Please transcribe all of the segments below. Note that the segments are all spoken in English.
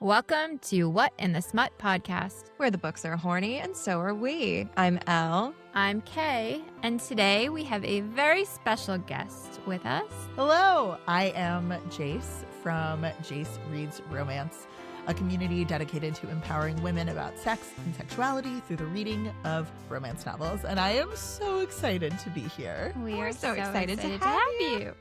Welcome to What in the Smut podcast, where the books are horny and so are we. I'm Elle. I'm Kay, and today we have a very special guest with us. Hello, I am Jayce from Jayce Reads Romance, a community dedicated to empowering women about sex and sexuality through the reading of romance novels. And I am so excited to be here. We're so excited to have have you.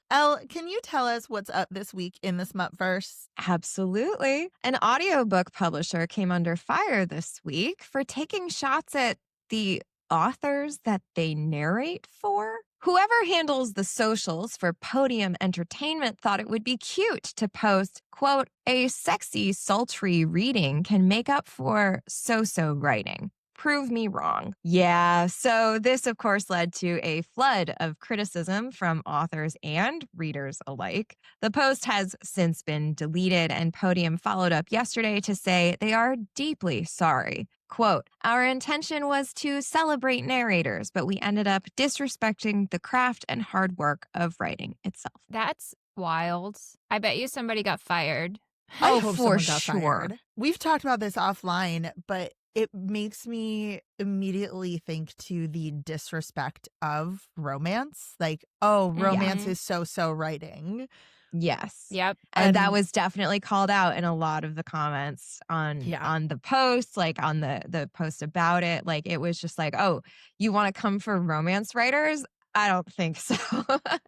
Elle, can you tell us what's up this week in the Smutverse? Absolutely. An audiobook publisher came under fire this week for taking shots at the authors that they narrate for. Whoever handles the socials for Podium Entertainment thought it would be cute to post, quote, a sexy, sultry reading can make up for so-so writing. Prove me wrong. Yeah, so this, of course, led to a flood of criticism from authors and readers alike. The post has since been deleted, and Podium followed up yesterday to say they are deeply sorry. Quote, our intention was to celebrate narrators, but we ended up disrespecting the craft and hard work of writing itself. That's wild. I bet you somebody got fired. I hope for someone got sure. fired. We've talked about this offline, but it makes me immediately think to the disrespect of romance. Like, oh, romance is so writing. Yes. Yep. And that was definitely called out in a lot of the comments on the post, like on the post about it. Like, it was just like, oh, you want to come for romance writers? I don't think so.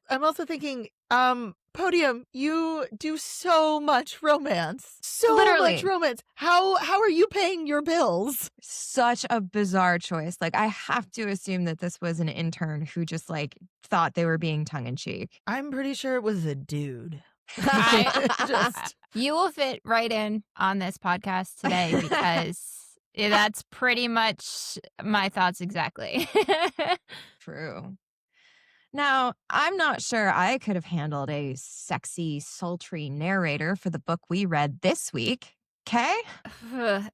I'm also thinking, Podium, you do so much romance. Literally. Much romance. How are you paying your bills? Such a bizarre choice. Like, I have to assume that this was an intern who just like thought they were being tongue in cheek. I'm pretty sure it was a dude. You will fit right in on this podcast today because that's pretty much my thoughts exactly. True. Now, I'm not sure I could have handled a sexy, sultry narrator for the book we read this week. Kay?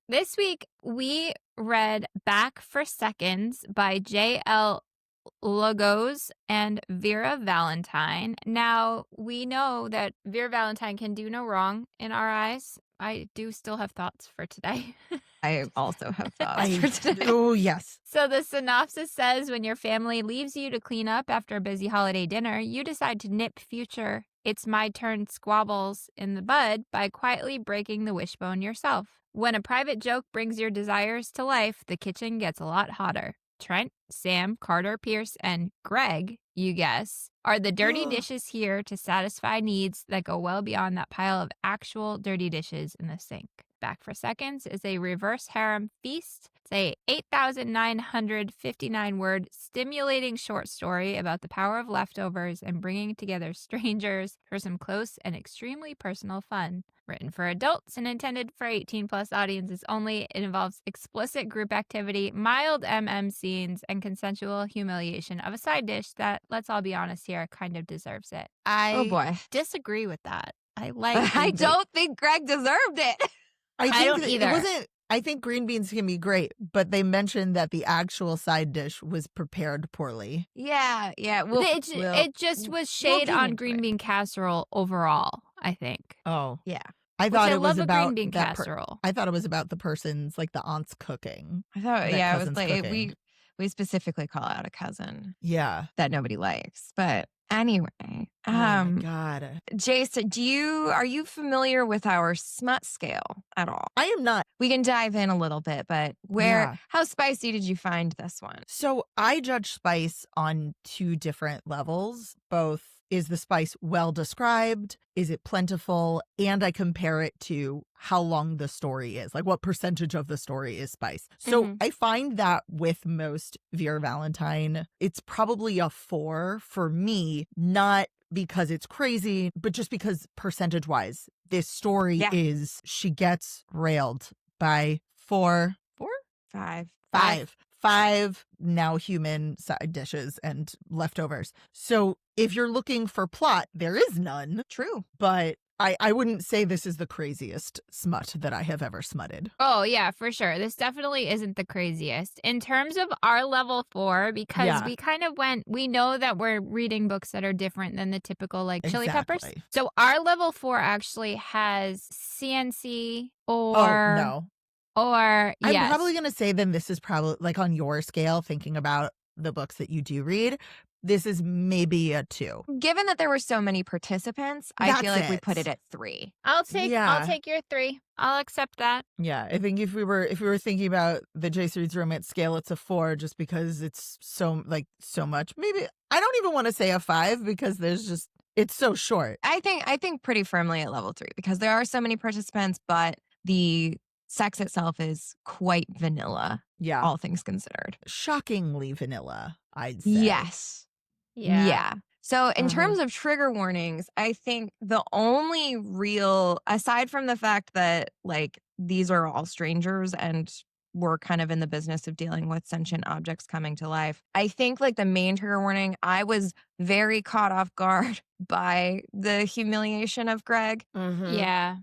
This week, we read Back for Seconds by J.L.Logosz and Vera Valentine. Now, we know that Vera Valentine can do no wrong in our eyes. I do still have thoughts for today. I also have thoughts for today. Oh, yes. So the synopsis says, when your family leaves you to clean up after a busy holiday dinner, you decide to nip future "it's my turn" squabbles in the bud by quietly breaking the wishbone yourself. When a private joke brings your desires to life, the kitchen gets a lot hotter. Trent, Sam, Carter, Pierce, and Gregg, you guess, are the dirty dishes here to satisfy needs that go well beyond that pile of actual dirty dishes in the sink. Back for Seconds is a reverse harem feast. It's a 8,959-word stimulating short story about the power of leftovers and bringing together strangers for some close and extremely personal fun. Written for adults and intended for 18-plus audiences only, it involves explicit group activity, mild scenes, and consensual humiliation of a side dish that, let's all be honest here, kind of deserves it. Oh boy. Disagree with that. I don't think Gregg deserved it. I don't either. I think green beans can be great, but they mentioned that the actual side dish was prepared poorly. Yeah. It just was shade on green bean casserole overall, I think. Oh. Yeah. I thought it was love about a green bean casserole. I thought it was about the person's, like the aunt's cooking. I thought, That it was cousin's like cooking. we specifically call out a cousin Yeah. that nobody likes. But anyway, Oh my God. Jayce, are you familiar with our smut scale at all? I am not. We can dive in a little bit, but how spicy did you find this one? So I judge spice on two different levels. Both, is the spice well described? Is it plentiful? And I compare it to how long the story is, like what percentage of the story is spice. So I find that with most Vera Valentine, it's probably a 4 for me, not because it's crazy, but just because percentage wise, this story is, she gets railed by 5 now human side dishes and leftovers. So if you're looking for plot, there is none. True. But I wouldn't say this is the craziest smut that I have ever smutted. Oh, yeah, for sure. This definitely isn't the craziest. In terms of our level 4, because we kind of we know that we're reading books that are different than the typical, like, Chili Peppers. Exactly. So our level 4 actually has CNC Oh, or no. or I'm yes. probably going to say then this is probably, like, on your scale, thinking about the books that you do read, this is maybe a 2. Given that there were so many participants, I feel That's like we put it. it at 3. I'll Yeah. take your 3. I'll accept that. Yeah, I think if we were thinking about the Jayce Reads Romance scale, it's a 4 just because it's so much. Maybe I don't even want to say a 5 because it's so short. I think pretty firmly at level 3 because there are so many participants, but the sex itself is quite vanilla, Yeah. all things considered. Shockingly vanilla, I'd say. Yes. Yeah. So in Mhm. terms of trigger warnings, I think the only real, aside from the fact that like these are all strangers and we're kind of in the business of dealing with sentient objects coming to life, I think like the main trigger warning, I was very caught off guard by the humiliation of Gregg. Yeah.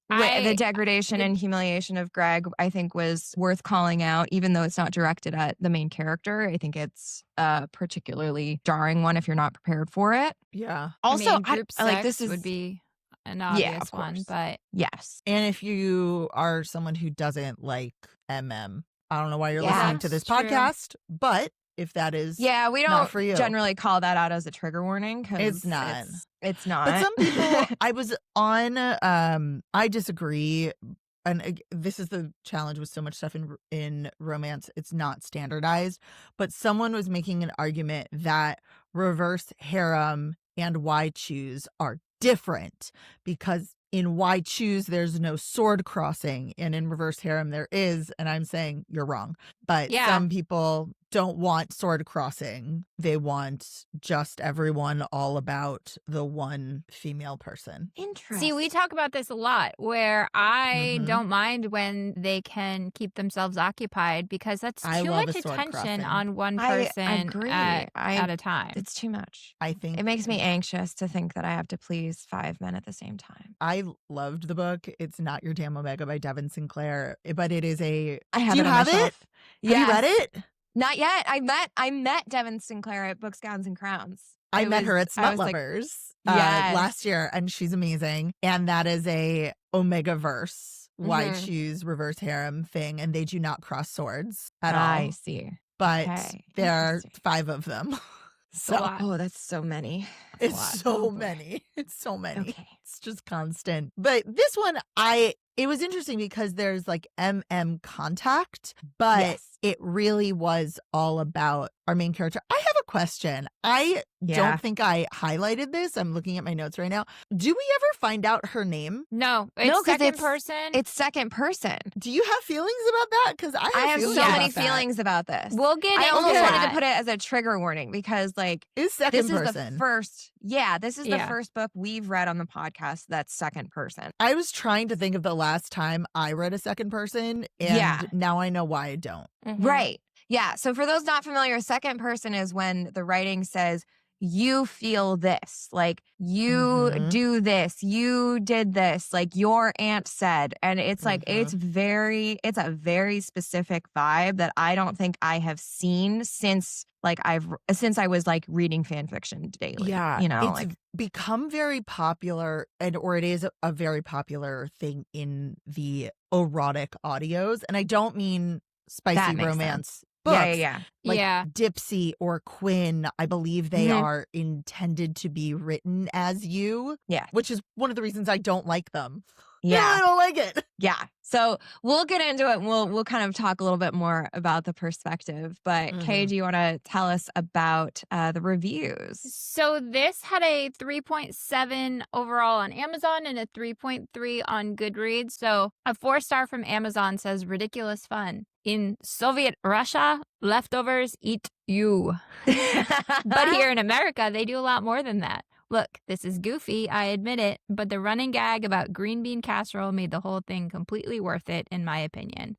The degradation and humiliation of Gregg, I think, was worth calling out, even though it's not directed at the main character. I think it's a particularly jarring one if you're not prepared for it. Yeah. Also, group I like sex this is would be an Yeah, obvious of one, course. but yes. And if you are someone who doesn't like MM, I don't know why you're Yeah. listening to this That's true. podcast, but if that is Yeah, we not don't for you. generally call that out as a trigger warning because It's not. It's not. But some people, I was on, I disagree. And this is the challenge with so much stuff in romance. It's not standardized. But someone was making an argument that reverse harem and why choose are different because in why choose there's no sword crossing and in reverse harem there is, and I'm saying you're wrong. But Yeah. some people don't want sword crossing. They want just everyone all about the one female person. Interesting. See, we talk about this a lot where I Mhm. don't mind when they can keep themselves occupied because that's I too love much a sword attention crossing. on one I person agree. at a time. It's too much. I think It makes me anxious to think that I have to please 5 men at the same time. I loved the book. It's Not Your Damn Omega by Devin Sinclair, but it is a. I have Do you it on have my it? shelf. Have you read Yes. it? Not yet. I met Devin Sinclair at Books, Gowns, and Crowns. I met her at I Smut was like, Lovers Yes. last year, and she's amazing. And that is a Omega verse, why Mhm. choose reverse harem thing, and they do not cross swords at I all. see. But Okay. there are Interesting. 5 of them. So lot. Oh, that's so many. That's a it's lot. so Oh, boy. many. It's so many. Okay. It's just constant. But this one, it was interesting because there's like MM contact, but Yes. it really was all about our main character. I have a question. I Yeah. don't think I highlighted this. I'm looking at my notes right now. Do we ever find out her name? No, it's No, 'cause second it's- person. It's second person. Do you have feelings about that? Because I I have so feelings many about that. feelings about this. We'll get I into almost wanted that. to put it as a trigger warning because, like, Is second this is person. the first. Yeah, this is the Yeah. first book we've read on the podcast that's second person. I was trying to think of the last time I read a second person, and Yeah. now I know why I don't. Mhm. Right. Yeah. So for those not familiar, second person is when the writing says, you feel this, like you Mhm. do this, you did this, like your aunt said. And it's like, it's a very specific vibe that I don't think I have seen since I was like reading fan fiction daily. Yeah, You know, it's like, become very popular, or it is a very popular thing in the erotic audios. And I don't mean spicy That makes romance books. yeah. Like Yeah. Dipsy or Quinn, I believe they Mhm. are intended to be written as you, Yeah. which is one of the reasons I don't like them. Yeah. I don't like it. Yeah. So we'll get into it and we'll kind of talk a little bit more about the perspective. But Kay, Mhm. do you want to tell us about the reviews? So this had a 3.7 overall on Amazon and a 3.3 on Goodreads. So a 4-star from Amazon says ridiculous fun. In Soviet Russia, leftovers eat you. But here in America, they do a lot more than that. Look, this is goofy, I admit it, but the running gag about green bean casserole made the whole thing completely worth it, in my opinion.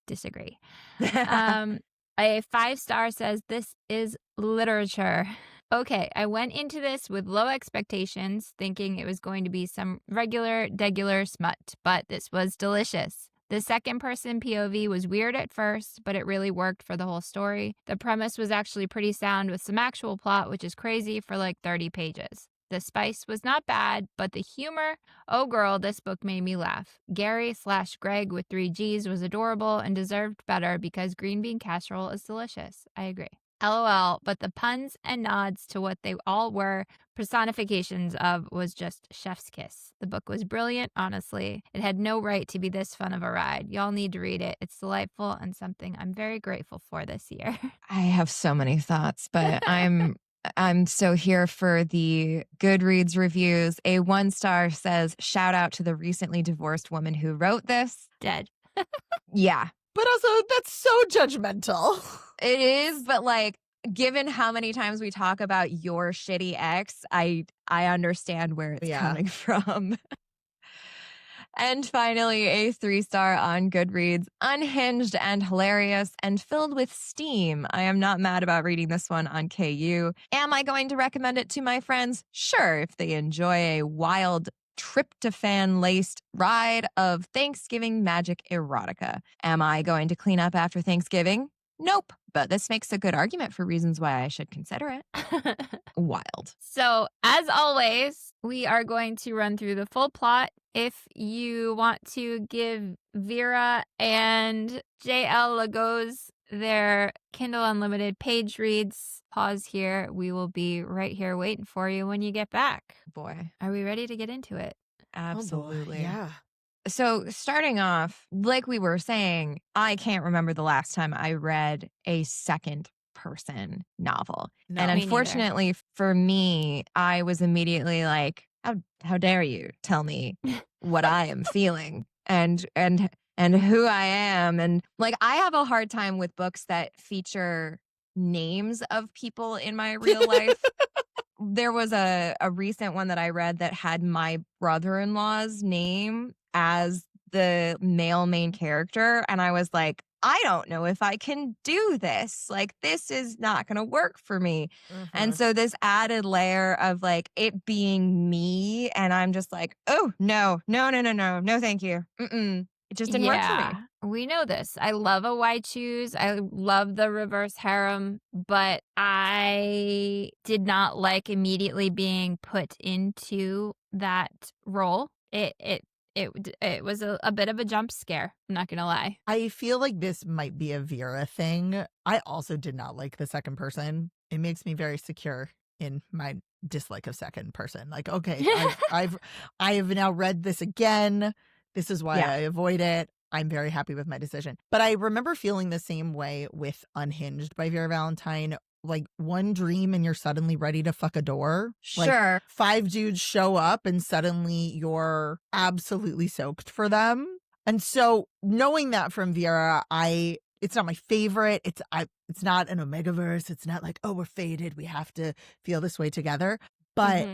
Disagree. A 5-star says this is literature. Okay, I went into this with low expectations, thinking it was going to be some degular smut, but this was delicious. The second person POV was weird at first, but it really worked for the whole story. The premise was actually pretty sound with some actual plot, which is crazy for like 30 pages. The spice was not bad, but the humor, oh girl, this book made me laugh. Gary/Gregg with 3 G's was adorable and deserved better because green bean casserole is delicious. I agree. LOL, but the puns and nods to what they all were personifications of was just chef's kiss. The book was brilliant, honestly. It had no right to be this fun of a ride. Y'all need to read it. It's delightful and something I'm very grateful for this year. I have so many thoughts, but I'm so here for the Goodreads reviews. A 1-star says, shout out to the recently divorced woman who wrote this. Dead. Yeah. But also, that's so judgmental. It is, but like, given how many times we talk about your shitty ex, I understand where it's coming from. And finally, a 3-star on Goodreads. Unhinged and hilarious and filled with steam. I am not mad about reading this one on KU. Am I going to recommend it to my friends? Sure, if they enjoy a wild tryptophan-laced ride of Thanksgiving magic erotica. Am I going to clean up after Thanksgiving? Nope. But this makes a good argument for reasons why I should consider it. Wild. So, as always, we are going to run through the full plot. If you want to give Vera and J.L.Logosz their Kindle Unlimited page reads, pause here. We will be right here waiting for you when you get back. Boy. Are we ready to get into it? Absolutely. Oh boy, yeah. So starting off, like we were saying, I can't remember the last time I read a second person novel. No, and me unfortunately for me, I was immediately like, how dare you tell me what I am feeling and who I am. And like, I have a hard time with books that feature names of people in my real life. There was a recent one that I read that had my brother-in-law's name as the male main character. And I was like, I don't know if I can do this. Like, this is not going to work for me. And so this added layer of like it being me. And I'm just like, oh, no, thank you. It just didn't work for me. We know this. I love a why choose. I love the reverse harem, but I did not like immediately being put into that role. It was a bit of a jump scare. I'm not gonna lie. I feel like this might be a Vera thing. I also did not like the second person. It makes me very secure in my dislike of second person. Like, okay, I have now read this again. This is why I avoid it. I'm very happy with my decision. But I remember feeling the same way with Unhinged by Vera Valentine. Like, one dream and you're suddenly ready to fuck a door. Sure. Like, 5 dudes show up and suddenly you're absolutely soaked for them. And so knowing that from Vera, it's not my favorite. It's not an Omegaverse. It's not like, oh, we're fated. We have to feel this way together. But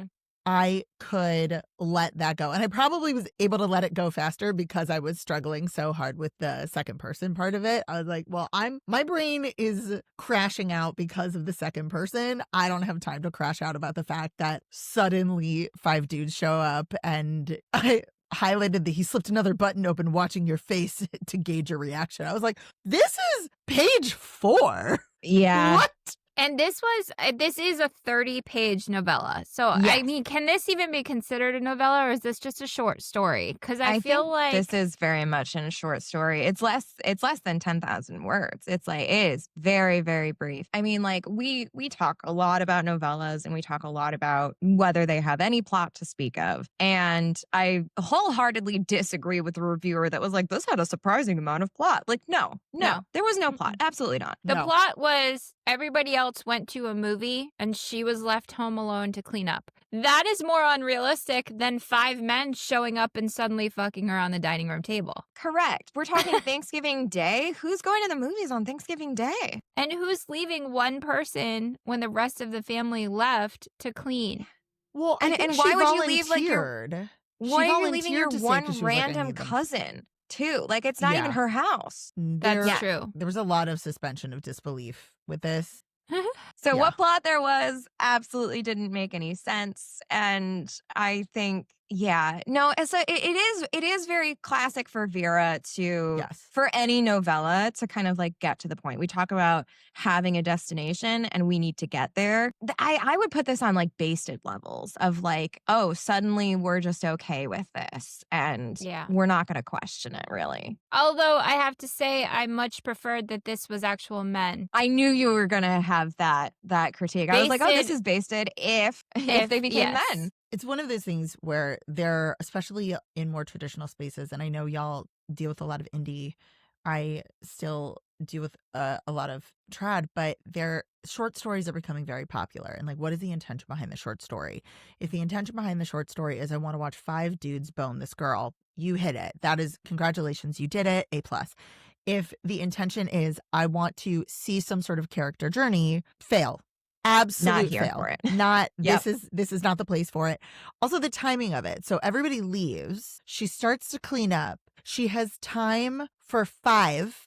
I could let that go. And I probably was able to let it go faster because I was struggling so hard with the second person part of it. I was like, well, my brain is crashing out because of the second person. I don't have time to crash out about the fact that suddenly 5 dudes show up, and I highlighted that he slipped another button open watching your face to gauge your reaction. I was like, this is page 4. Yeah. What? And this is a 30-page novella. So, Yes. I mean, can this even be considered a novella, or is this just a short story? Because I feel think like this is very much in a short story. It's less than 10,000 words. It is very, very brief. I mean, like, we talk a lot about novellas and we talk a lot about whether they have any plot to speak of. And I wholeheartedly disagree with the reviewer that was like, this had a surprising amount of plot. Like, no, there was no plot. Absolutely not. the plot was everybody else went to a movie and she was left home alone to clean up. That is more unrealistic than 5 men showing up and suddenly fucking her on the dining room table. Correct. We're talking Thanksgiving Day. Who's going to the movies on Thanksgiving Day? And who's leaving one person when the rest of the family left to clean? Well, And why would you leave, like, volunteered. Why are you leaving your volunteered to say one 'cause she was like, I random need them. cousin, too? Like, it's not even Yeah. her house. That's There- true. There was a lot of suspension of disbelief with this. So Yeah. what plot there was absolutely didn't make any sense. And I think, yeah, no, so it is very classic for Vera Yes. for any novella to kind of like get to the point. We talk about having a destination and we need to get there. I would put this on like basted levels of like, oh, suddenly we're just okay with this and Yeah. we're not going to question it really. Although I have to say, I much preferred that this was actual men. I knew you were going to have that critique. I was like, oh, this Basted- is basted if they became yes. men. It's one of those things where they're, especially in more traditional spaces, and I know y'all deal with a lot of indie. I still deal with a lot of trad, but their short stories are becoming very popular. And like, what is the intention behind the short story? If the intention behind the short story is I want to watch 5 dudes bone this girl, you hit it. That is, congratulations, you did it, A+. If the intention is I want to see some sort of character journey, fail. Absolute Not here fail. for it. Not Yep. this is not the place for it. Also the timing of it. So everybody leaves. She starts to clean up. She has time for five.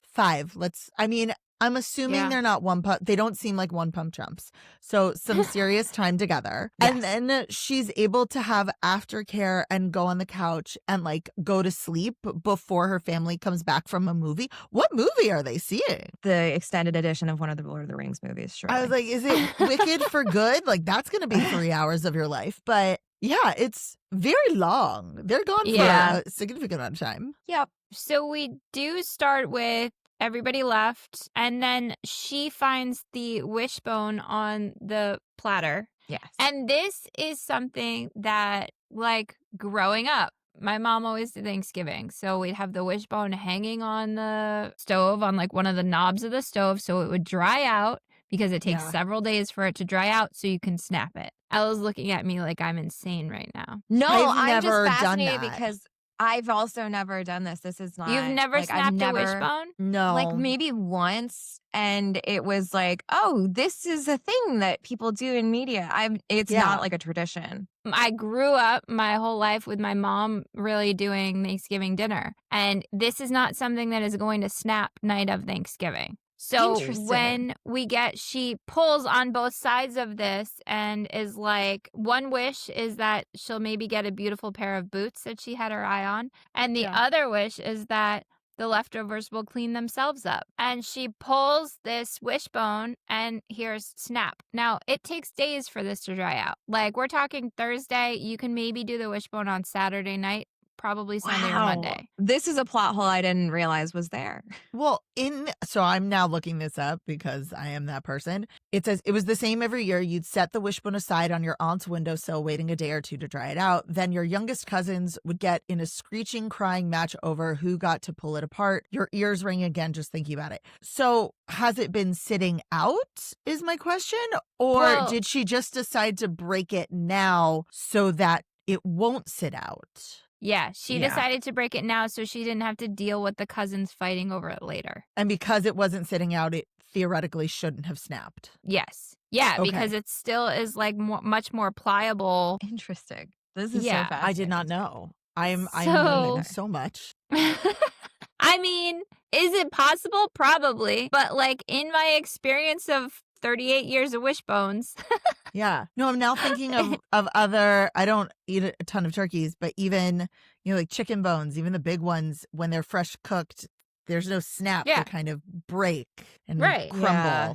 I'm assuming Yeah. they're not they don't seem like one pump chumps. So some serious time together. Yes. And then she's able to have aftercare and go on the couch and like go to sleep before her family comes back from a movie. What movie are they seeing? The extended edition of one of the Lord of the Rings movies, sure. I was like, is it Wicked for Good? Like that's going to be 3 hours of your life. But yeah, it's very long. They're gone Yeah. for a significant amount of time. yep. So we do start with everybody left, and then she finds the wishbone on the platter. Yes. And this is something that, like, growing up, my mom always did Thanksgiving. So we'd have the wishbone hanging on the stove, on like one of the knobs of the stove, so it would dry out because it takes Yeah. several days for it to dry out so you can snap it. Ella's looking at me like I'm insane right now. No, I've I'm never just done fascinated that. because I've also never done this. This is not. You've never like, I've snapped a wishbone? No. Like maybe once, and it was like, oh, this is a thing that people do in media. It's Yeah. not like a tradition. I grew up my whole life with my mom really doing Thanksgiving dinner. And this is not something that is going to snap night of Thanksgiving. So Interesting. when she pulls on both sides of this and is like, one wish is that she'll maybe get a beautiful pair of boots that she had her eye on. And the Yeah. other wish is that the leftovers will clean themselves up. And she pulls this wishbone and here's snap. Now, it takes days for this to dry out. Like, we're talking Thursday. You can maybe do the wishbone on Saturday night, probably Sunday or Monday. This is a plot hole I didn't realize was there. Well, so I'm now looking this up because I am that person. It says it was the same every year. You'd set the wishbone aside on your aunt's windowsill, waiting a day or two to dry it out. Then your youngest cousins would get in a screeching, crying match over who got to pull it apart. Your ears ring again just thinking about it. So has it been sitting out is my question? Or did she just decide to break it now so that it won't sit out? Yeah, she Yeah. decided to break it now so she didn't have to deal with the cousins fighting over it later. And because it wasn't sitting out, it theoretically shouldn't have snapped. Yes. Yeah, Okay. because it still is like much more pliable. Interesting. This is Yeah. so fascinating. I did not know. I'm So- learning so much. I mean, is it possible? Probably. But like in my experience of 38 years of wishbones. Yeah. No, I'm now thinking of other, I don't eat a ton of turkeys, but even, like chicken bones, even the big ones, when they're fresh cooked, there's no snap. Yeah. They kind of break and Right. crumble Yeah.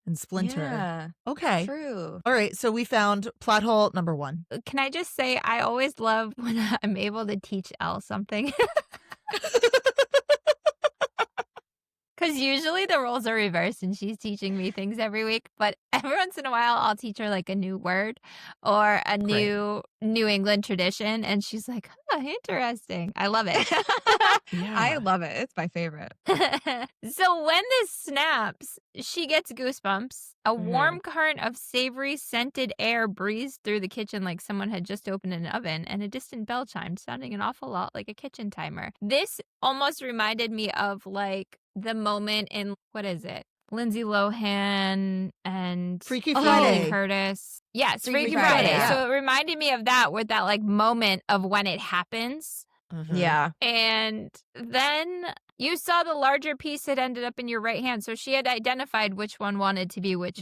and splinter. Yeah. Okay. True. All right. So we found plot hole number 1. Can I just say, I always love when I'm able to teach Elle something. Because usually the roles are reversed and she's teaching me things every week. But every once in a while, I'll teach her like a new word or a new New England tradition. And she's like, oh, interesting. I love it. I love it. It's my favorite. So when this snaps, she gets goosebumps. A warm current of savory scented air breezed through the kitchen like someone had just opened an oven, and a distant bell chimed, sounding an awful lot like a kitchen timer. This almost reminded me of like the moment in, what is it? Lindsay Lohan and Freaky Jamie Friday. Lee Curtis. Yes, Freaky Freaky Friday, Friday. yeah. So it reminded me of that, with that like moment of when it happens. Mhm. Yeah. And then You saw the larger piece that ended up in your right hand, so she had identified which one wanted to be which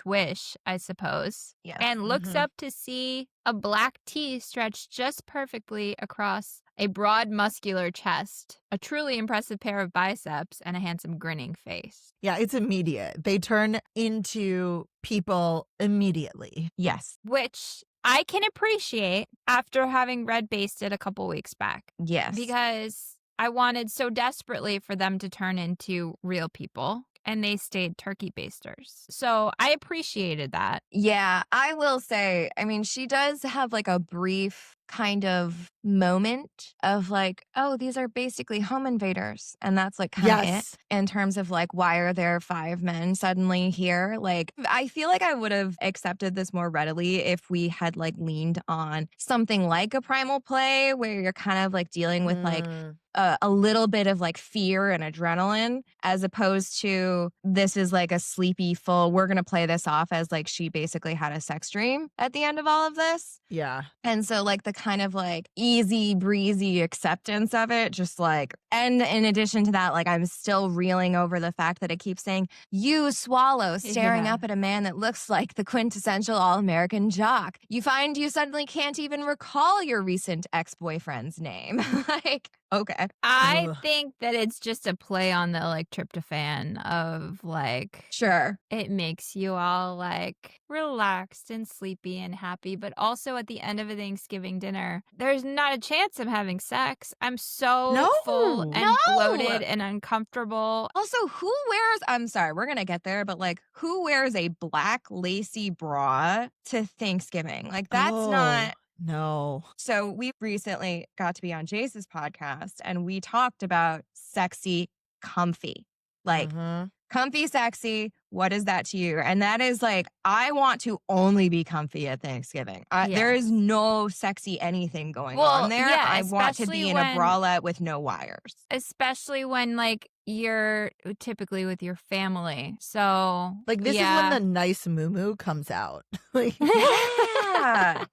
wish, I suppose. Yes. And looks up to see a black T stretched just perfectly across a broad, muscular chest, a truly impressive pair of biceps, and a handsome grinning face. Yeah, it's immediate. They turn into people immediately. Yes. Which I can appreciate after having read Basted a couple weeks back. Yes. Because I wanted so desperately for them to turn into real people, and they stayed turkey basters. So I appreciated that. Yeah, I will say, I mean, she does have like a brief kind of moment of like, oh, these are basically home invaders. And that's like kind of it in terms of like, why are there 5 men suddenly here? Like, I feel like I would have accepted this more readily if we had like leaned on something like a primal play where you're kind of like dealing with like a little bit of like fear and adrenaline, as opposed to this is like a sleepy full, we're going to play this off as like she basically had a sex dream at the end of all of this. Yeah. And so like the kind of like easy breezy acceptance of it, just like, and in addition to that, like I'm still reeling over the fact that it keeps saying, you swallow, staring up at a man that looks like the quintessential all-American jock. You find you suddenly can't even recall your recent ex-boyfriend's name. Like, okay. I think that it's just a play on the like tryptophan of like, sure, it makes you all like relaxed and sleepy and happy, but also at the end of a Thanksgiving dinner, there's not a chance I'm having sex. I'm so full and bloated and uncomfortable. Also, who wears, I'm sorry, we're going to get there, but like who wears a black lacy bra to Thanksgiving? Like that's not. No. So we recently got to be on Jayce's podcast and we talked about sexy, comfy. Like comfy, sexy. What is that to you? And that is like, I want to only be comfy at Thanksgiving. There is no sexy anything going on there. Yeah, I want to be in a bralette with no wires. Especially when like you're typically with your family. So like this is when the nice moo comes out. Like, yeah.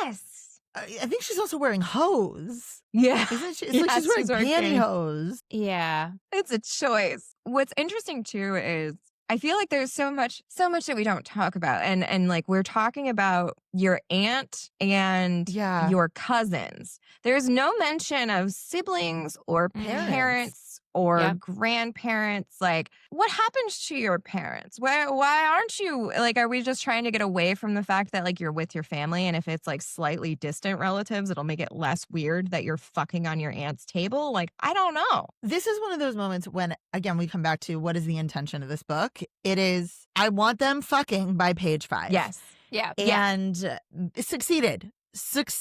Yes. I think she's also wearing hose. Yeah. Isn't she? It's like she's wearing pantyhose. Yeah. It's a choice. What's interesting too is I feel like there's so much that we don't talk about. And like we're talking about your aunt and your cousins. There's no mention of siblings or parents or grandparents. Like, what happens to your parents? Why aren't you, like, are we just trying to get away from the fact that, like, you're with your family, and if it's, like, slightly distant relatives, it'll make it less weird that you're fucking on your aunt's table? Like, I don't know. This is one of those moments when, again, we come back to what is the intention of this book? It is, I want them fucking by page 5. Yes. Yeah. And succeeded.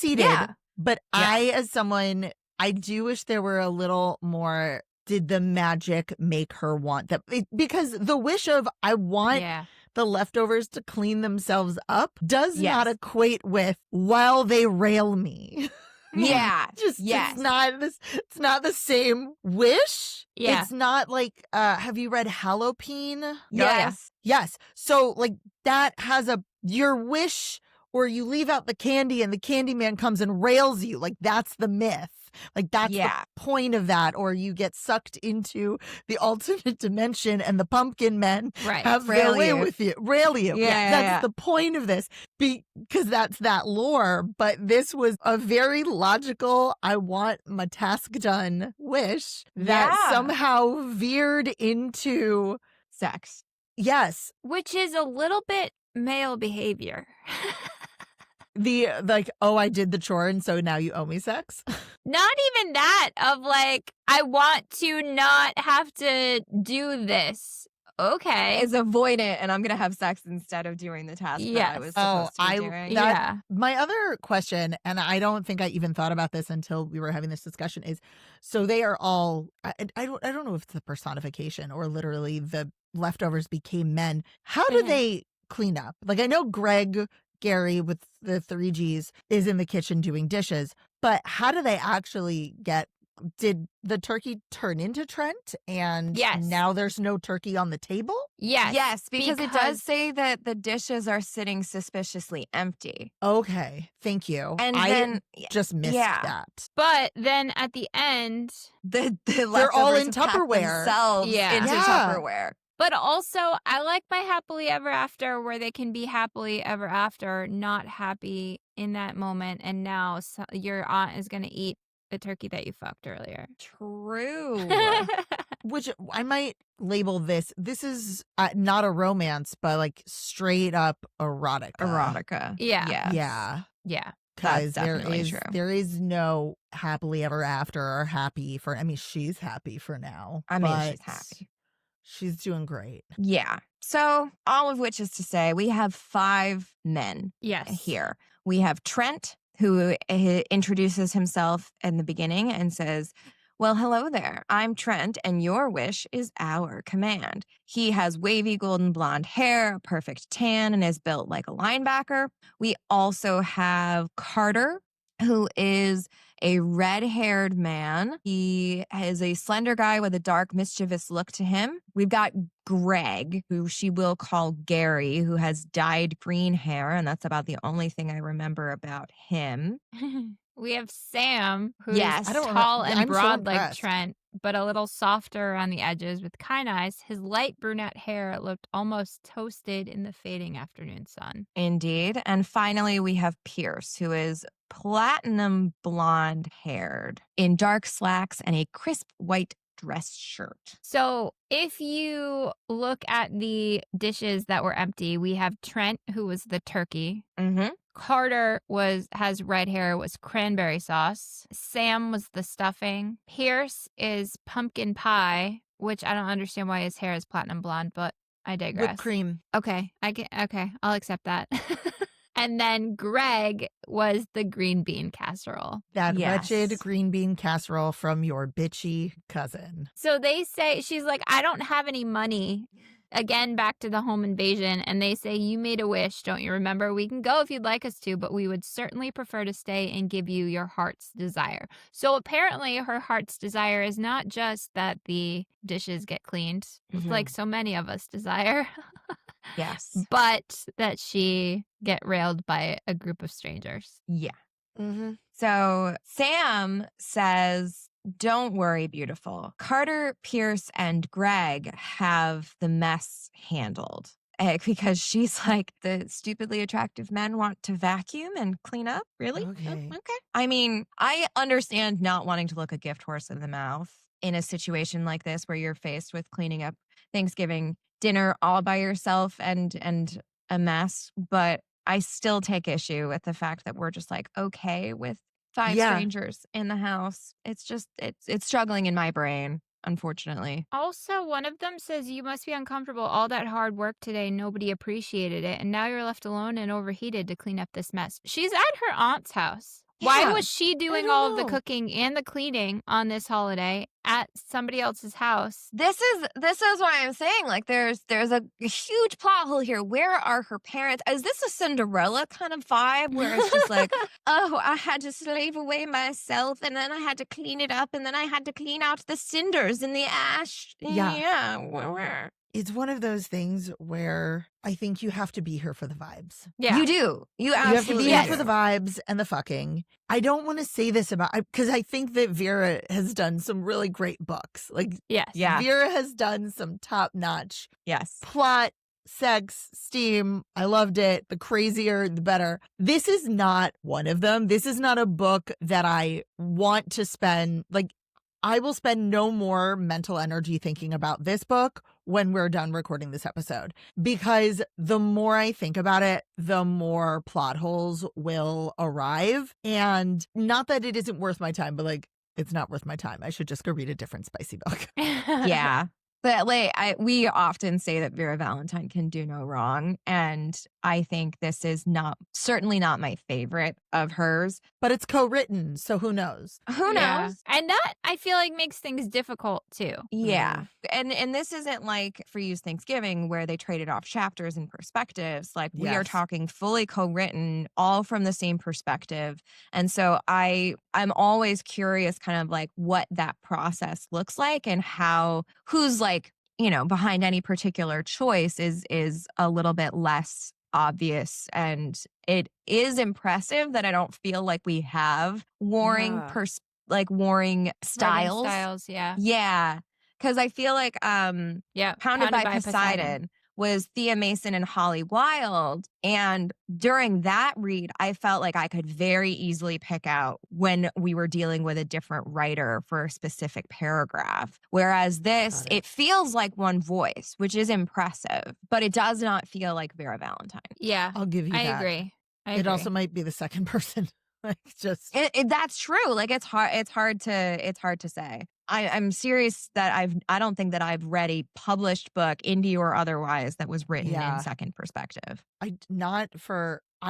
Yeah. But I, as someone, I do wish there were a little more. Did the magic make her want that? Because the wish of I want the leftovers to clean themselves up does not equate with while they rail me. Yeah. It's not the same wish. Yeah. It's not like have you read Halloween? Yes. Yes. So like that has your wish, or you leave out the candy and the candy man comes and rails you. Like that's the myth. Like that's the point of that. Or you get sucked into the alternate dimension and the pumpkin men have their way with you. Rail you. That's the point of this, because that's that lore. But this was a very logical, I want my task done wish that somehow veered into sex. Yes. Which is a little bit male behavior. The like, oh, I did the chore and so now you owe me sex. Not even that, of like, I want to not have to do this. Okay. Is avoid it, and I'm going to have sex instead of doing the task that I was supposed to be doing. My other question, and I don't think I even thought about this until we were having this discussion, is so they are all, I don't know if it's a personification or literally the leftovers became men. How do they clean up? Like, I know Gregg, Gary with the 3 Gs is in the kitchen doing dishes, but how do they actually get Did the turkey turn into Trent? And Yes. now there's no turkey on the table? Yes. because it does say that the dishes are sitting suspiciously empty. Okay. Thank you. And I then just missed yeah. that. But then at the end, the They're all leftovers in have packed Tupperware. themselves Yeah. into Yeah. Tupperware. but also I like my happily ever after where they can be happily ever after, not happy in that moment. And now your aunt is going to eat the turkey that you fucked earlier. True. Which I might label this. This is not a romance, but like straight up erotica. Erotica. Yeah. Yes. Yeah. Yeah. Because That's definitely true. there is no happily ever after or happy for. I mean, she's happy for now. I mean, but she's happy. She's doing great. Yeah. So, all of which is to say, we have 5 men Yes. here. We have Trent, who introduces himself in the beginning and says, well, hello there. I'm Trent, and your wish is our command. He has wavy golden blonde hair, a perfect tan, and is built like a linebacker. We also have Carter, who is a red-haired man. He is a slender guy with a dark, mischievous look to him. We've got Gregg, who she will call Gary, who has dyed green hair, and that's about the only thing I remember about him. We have Sam, who's Yes. I don't tall and I'm so broad like impressed. Trent, but a little softer around the edges with kind eyes. His light brunette hair looked almost toasted in the fading afternoon sun. Indeed. And finally, we have Pierce, who is platinum blonde haired in dark slacks and a crisp white dress shirt. So if you look at the dishes that were empty, we have Trent, who was the turkey. Mm-hmm. Carter has red hair, was cranberry sauce. Sam was the stuffing. Pierce is pumpkin pie, which I don't understand why his hair is platinum blonde, but I digress. Whipped cream. Okay, I'll accept that. And then Gregg was the green bean casserole. That Yes. wretched green bean casserole from your bitchy cousin. So they say, she's like, I don't have any money. Again, back to the home invasion. And they say, you made a wish, don't you remember? We can go if you'd like us to, but we would certainly prefer to stay and give you your heart's desire. So apparently her heart's desire is not just that the dishes get cleaned, like so many of us desire, Yes. but that she get railed by a group of strangers. Yeah. Mm-hmm. So Sam says, don't worry, beautiful. Carter, Pierce, and Gregg have the mess handled. Because she's like, the stupidly attractive men want to vacuum and clean up? Really? Okay. Okay. I mean, I understand not wanting to look a gift horse in the mouth in a situation like this where you're faced with cleaning up Thanksgiving dinner all by yourself and a mess, but I still take issue with the fact that we're just like okay with 5 strangers in the house. It's just it's struggling in my brain, unfortunately. Also, one of them says, you must be uncomfortable. All that hard work today, nobody appreciated it. And now you're left alone and overheated to clean up this mess. She's at her aunt's house. Why Yeah, was she doing all of the cooking and the cleaning on this holiday at somebody else's house? This is why I'm saying, like, there's a huge plot hole here. Where are her parents? Is this a Cinderella kind of vibe where it's just like, oh, I had to slave away myself, and then I had to clean it up, and then I had to clean out the cinders and the ash. Yeah. Where? It's one of those things where I think you have to be here for the vibes. Yeah. You do. You You have to absolutely be here do. for the vibes and the fucking. I don't want to say this about, because I think that Vera has done some really great books. Like, Yes. Yeah. Vera has done some top notch Yes. plot, sex, steam. I loved it. The crazier, the better. This is not one of them. This is not a book that I want to spend, like, I will spend no more mental energy thinking about this book when we're done recording this episode, because the more I think about it, the more plot holes will arrive. And not that it isn't worth my time, but like, it's not worth my time. I should just go read a different spicy book. Yeah. But like we often say that Vera Valentine can do no wrong, and I think this is certainly not my favorite of hers. But it's co-written, so who knows? Who knows? And that I feel like makes things difficult too. Yeah. And this isn't like For You's Thanksgiving where they traded off chapters and perspectives. Like we are Yes. talking fully co-written, all from the same perspective. And so I'm always curious kind of like what that process looks like and who's like, behind any particular choice is a little bit less obvious. And it is impressive that I don't feel like we have warring Writing styles. yeah. Yeah. Because I feel like Pounded by Poseidon was Thea Mason and Holly Wilde. And during that read, I felt like I could very easily pick out when we were dealing with a different writer for a specific paragraph. Whereas this, it feels like one voice, which is impressive, but it does not feel like Vera Valentine. Yeah. I'll give you I that. agree. It also might be the second person. Like just that's true. Like it's hard to say. I'm serious that I don't think that I've read a published book, indie or otherwise, that was written in second perspective. I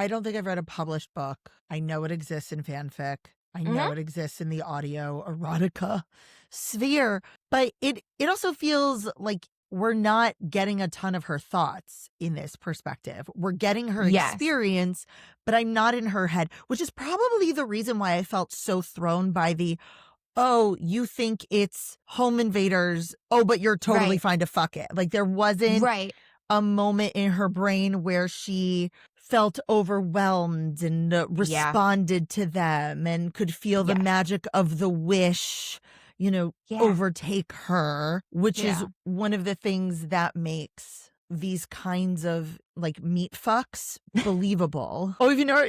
don't think I've read a published book. I know it exists in fanfic. I know it exists in the audio erotica sphere, but it also feels like we're not getting a ton of her thoughts in this perspective. We're getting her experience, but I'm not in her head, which is probably the reason why I felt so thrown by oh, you think it's home invaders. Oh, but you're totally fine to fuck it. Like there wasn't a moment in her brain where she felt overwhelmed and responded to them and could feel the magic of the wish, overtake her, which is one of the things that makes these kinds of like meat fucks believable. Oh, if you know,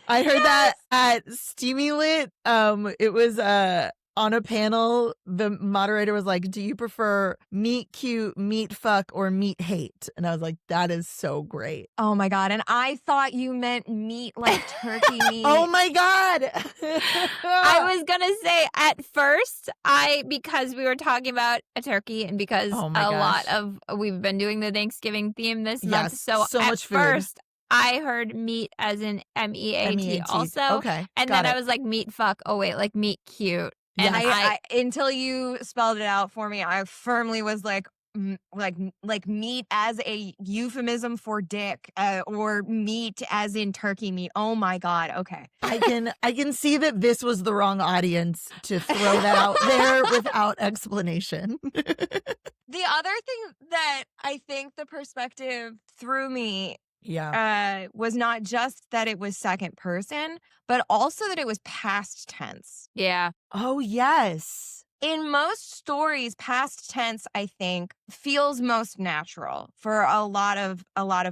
I heard that at Steamy Lit. It was on a panel. The moderator was like, "Do you prefer meat cute, meat fuck, or meat hate?" And I was like, "That is so great." Oh my God! And I thought you meant meat like turkey meat. Oh my God! I was gonna say at first, because we were talking about a turkey and because we've been doing the Thanksgiving theme this month, so at much food. First I heard meat as in MEAT also. Okay. And then I was like, meat fuck. Oh, wait, like meat cute. And I until you spelled it out for me, I firmly was like meat as a euphemism for dick, or meat as in turkey meat. Oh my God. Okay. I can see that this was the wrong audience to throw that out there without explanation. The other thing that I think the perspective threw me was not just that it was second person, but also that it was past tense. Yeah. Oh, yes. In most stories, past tense, I think, feels most natural for a lot of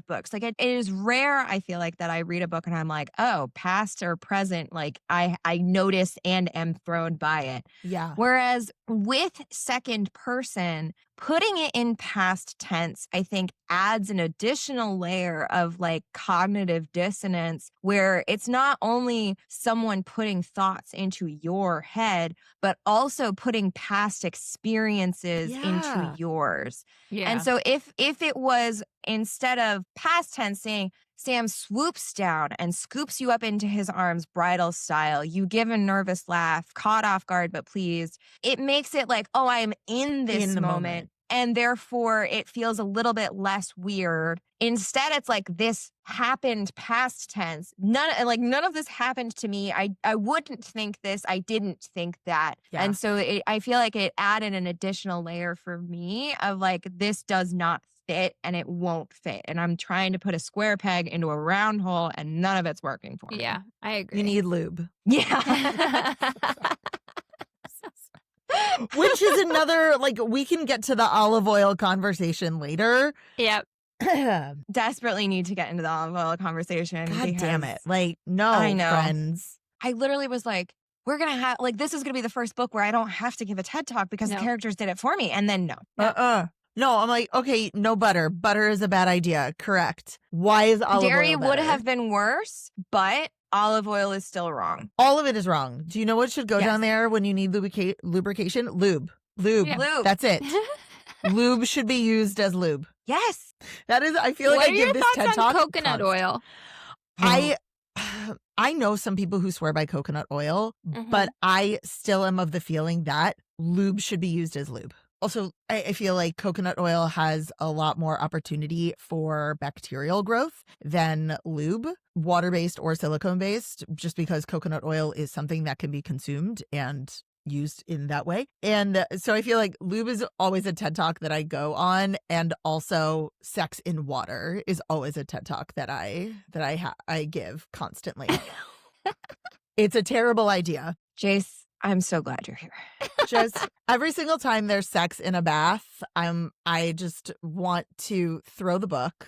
books. Like it is rare, I feel like, that I read a book and I'm like, oh, past or present, like I notice and am thrown by it. Yeah. Whereas with second person, putting it in past tense, I think, adds an additional layer of like cognitive dissonance where it's not only someone putting thoughts into your head, but also putting past experiences into yours. Yeah. And so if it was, instead of past tense saying, Sam swoops down and scoops you up into his arms, bridal style. You give a nervous laugh, caught off guard, but pleased. It makes it like, oh, I am in this moment. And therefore, it feels a little bit less weird. Instead, it's like this happened past tense. None of this happened to me. I wouldn't think this. I didn't think that. Yeah. And so I feel like it added an additional layer for me of like, this does not fit and it won't fit. And I'm trying to put a square peg into a round hole and none of it's working for me. Yeah, I agree. You need lube. Yeah. Which is another, like, we can get to the olive oil conversation later. Yep. Desperately need to get into the olive oil conversation. God damn it. Like, no, I know. friends. I literally was like, we're going to have, like, this is going to be the first book where I don't have to give a TED talk because the characters did it for me. And then no. No, I'm like, okay, no butter. Butter is a bad idea. Correct. Why is olive oil Dairy better? would have been worse, but olive oil is still wrong. All of it is wrong. Do you know what should go down there when you need lubrication? Lube. Yeah. Lube. That's it. Lube should be used as lube. Yes. That is, I feel like What I are your give this TED thoughts on Talk coconut oil? I know some people who swear by coconut oil, but I still am of the feeling that lube should be used as lube. Also, I feel like coconut oil has a lot more opportunity for bacterial growth than lube, water-based or silicone-based, just because coconut oil is something that can be consumed and used in that way. And so I feel like lube is always a TED Talk that I go on, and also sex in water is always a TED Talk that I give constantly. It's a terrible idea. Jayce, I'm so glad you're here. Just every single time there's sex in a bath, I just want to throw the book.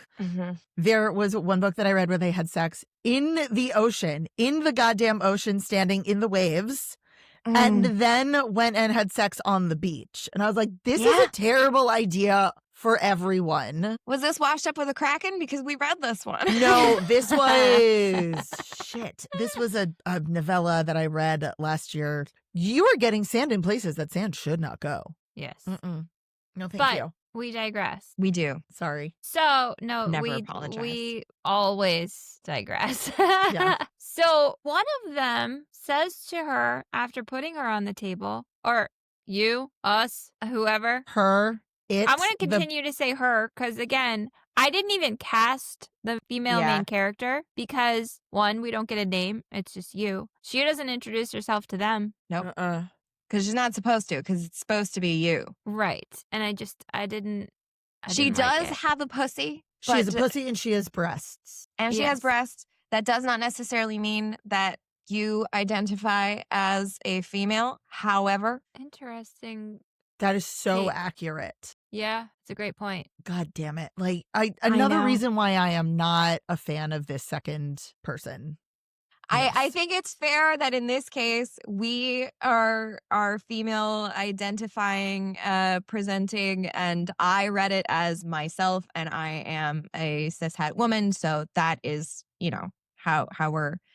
There was one book that I read where they had sex in the ocean, in the goddamn ocean, standing in the waves. And then went and had sex on the beach. And I was like, this is a terrible idea for everyone. Was this washed up with a Kraken? Because we read this one. No, this was shit. This was a novella that I read last year. You are getting sand in places that sand should not go. Yes. No, thank But you. we digress. We do. Sorry. So, no, Never we apologize. always digress. Yeah. So, one of them says to her after putting her on the table, or you, us, whoever. Her, it. I'm going to continue to say her because, again, I didn't even cast the female main character because, one, we don't get a name. It's just you. She doesn't introduce herself to them. Nope. Because she's not supposed to, because it's supposed to be you. Right. And I didn't. She didn't like does it. have a pussy. She has a pussy and she has breasts. And she has Yes. breasts. That does not necessarily mean that you identify as a female. However, Interesting. That is so Take. accurate. Yeah, it's a great point. God damn it. Like, another know. reason why I am not a fan of this second person. I Yes. think it's fair that in this case, we are female identifying, presenting, and I read it as myself, and I am a cishet woman. So that is,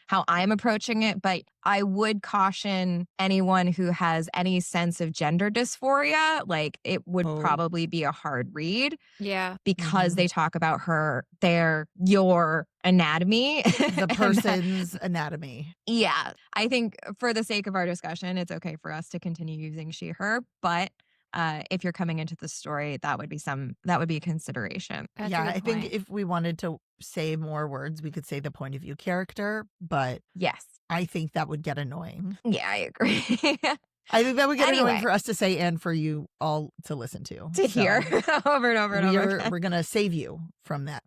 how I'm approaching it. But I would caution anyone who has any sense of gender dysphoria, like it would probably be a hard read Yeah. because they talk about your anatomy. The person's anatomy. Yeah. I think for the sake of our discussion, it's okay for us to continue using she, her. But if you're coming into the story, that would be a consideration. That's a Yeah, good I think point. if we wanted to say more words, we could say the point of view character, but Yes. I think that would get annoying. Yeah, I agree. I think that would get annoying Anyway. for us to say and for you all to listen to. To hear over and over and over We're, again. we're going to save you from that.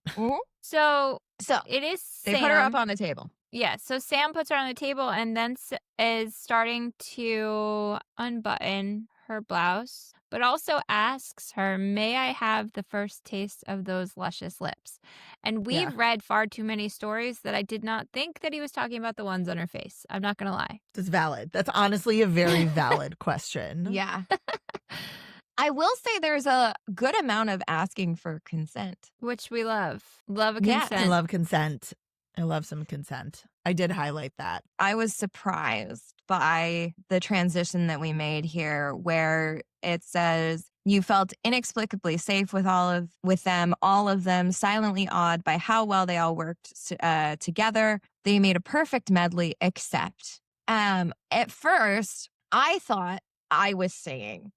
So So it is they Sam. put her up on the table. Yeah, so Sam puts her on the table and then is starting to unbutton her blouse, but also asks her, "May I have the first taste of those luscious lips?" And we've Yeah. read far too many stories that I did not think that he was talking about the ones on her face. I'm not going to lie. That's valid. That's honestly a very valid question. Yeah. I will say there's a good amount of asking for consent. Which we love. Love a Yeah. consent. I love consent. I love some consent. I did highlight that. I was surprised by the transition that we made here, where it says you felt inexplicably safe with them, all of them, silently awed by how well they all worked together. They made a perfect medley, except at first I thought I was saying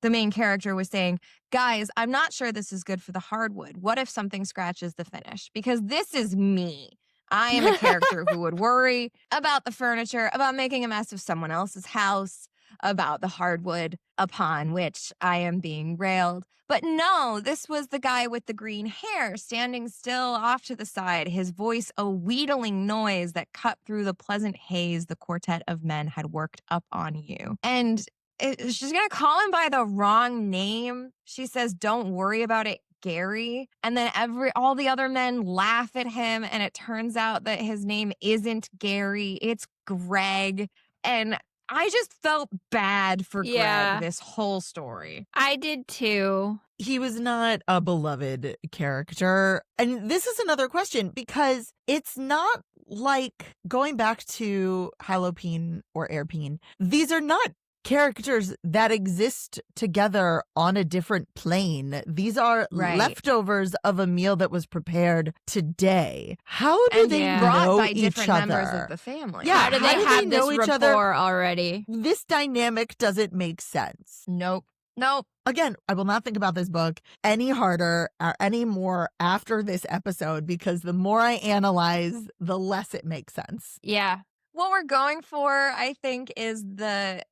the main character was saying, guys, I'm not sure this is good for the hardwood. What if something scratches the finish? Because this is me. I am a character who would worry about the furniture, about making a mess of someone else's house, about the hardwood upon which I am being railed. But no, this was the guy with the green hair standing still off to the side, his voice a wheedling noise that cut through the pleasant haze the quartet of men had worked up on you. And she's going to call him by the wrong name. She says, "Don't worry about it, Gary." And then all the other men laugh at him, and it turns out that his name isn't Gary, it's Gregg. And I just felt bad for Gregg this whole story. I did too. He was not a beloved character. And this is another question, because it's not like, going back to Halloween or Airpeen, these are not characters that exist together on a different plane. These are Right. leftovers of a meal that was prepared today. How do And they yeah. brought know by each different other? members of the family. Yeah, How do they have this know each other? rapport already? This dynamic doesn't make sense. Nope. Again, I will not think about this book any harder or any more after this episode, because the more I analyze, the less it makes sense. Yeah. What we're going for, I think, is that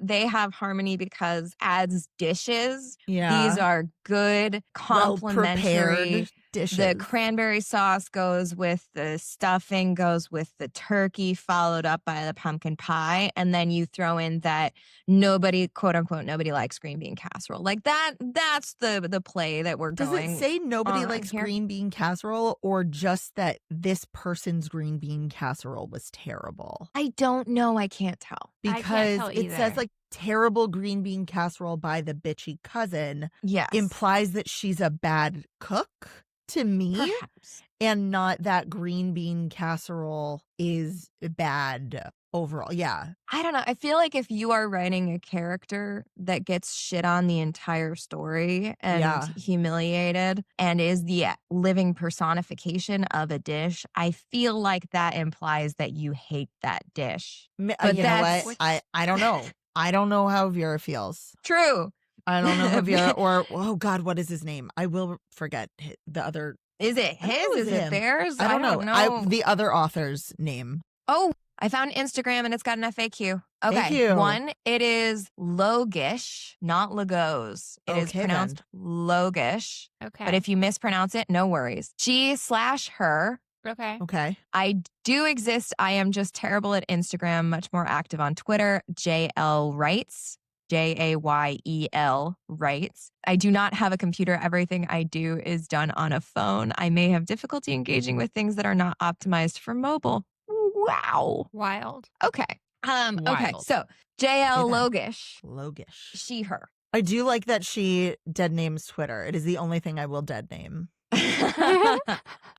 they have harmony because as dishes, these are good, complementary. Well-prepared dishes. The cranberry sauce goes with the stuffing, goes with the turkey, followed up by the pumpkin pie. And then you throw in that nobody, quote unquote, nobody likes green bean casserole. Like that's the play that we're Does going. it say nobody on likes here? green bean casserole, or just that this person's green bean casserole was terrible? I don't know. I can't tell. I can't Because tell it says either. like terrible green bean casserole by the bitchy cousin Yes. implies that she's a bad cook to me, Perhaps. and not that green bean casserole is bad overall. Yeah. I don't know. I feel like if you are writing a character that gets shit on the entire story and Yeah. humiliated and is the living personification of a dish, I feel like that implies that you hate that dish. But You know that's- what? I don't know. I don't know how Vera feels. True. I don't know how Vera, or, oh God, what is his name? I will forget the other. Is it I don't know his? if Is it's it him. theirs? I don't know. The other author's name. Oh, I found Instagram and it's got an FAQ. Okay. Thank you. One, it is Logosz, not Logosz. It is Okay, pronounced Logosz. Okay. But if you mispronounce it, no worries. She/her. okay. Okay. I do exist. I am just terrible at Instagram, much more active on Twitter. J.L. writes. Jayel writes. I do not have a computer. Everything I do is done on a phone. I may have difficulty engaging with things that are not optimized for mobile. Wow. Wild. Okay. Okay. Wild. So J.L. Okay Logosz, Logosz. she, her. I do like that she dead names Twitter. It is the only thing I will dead name.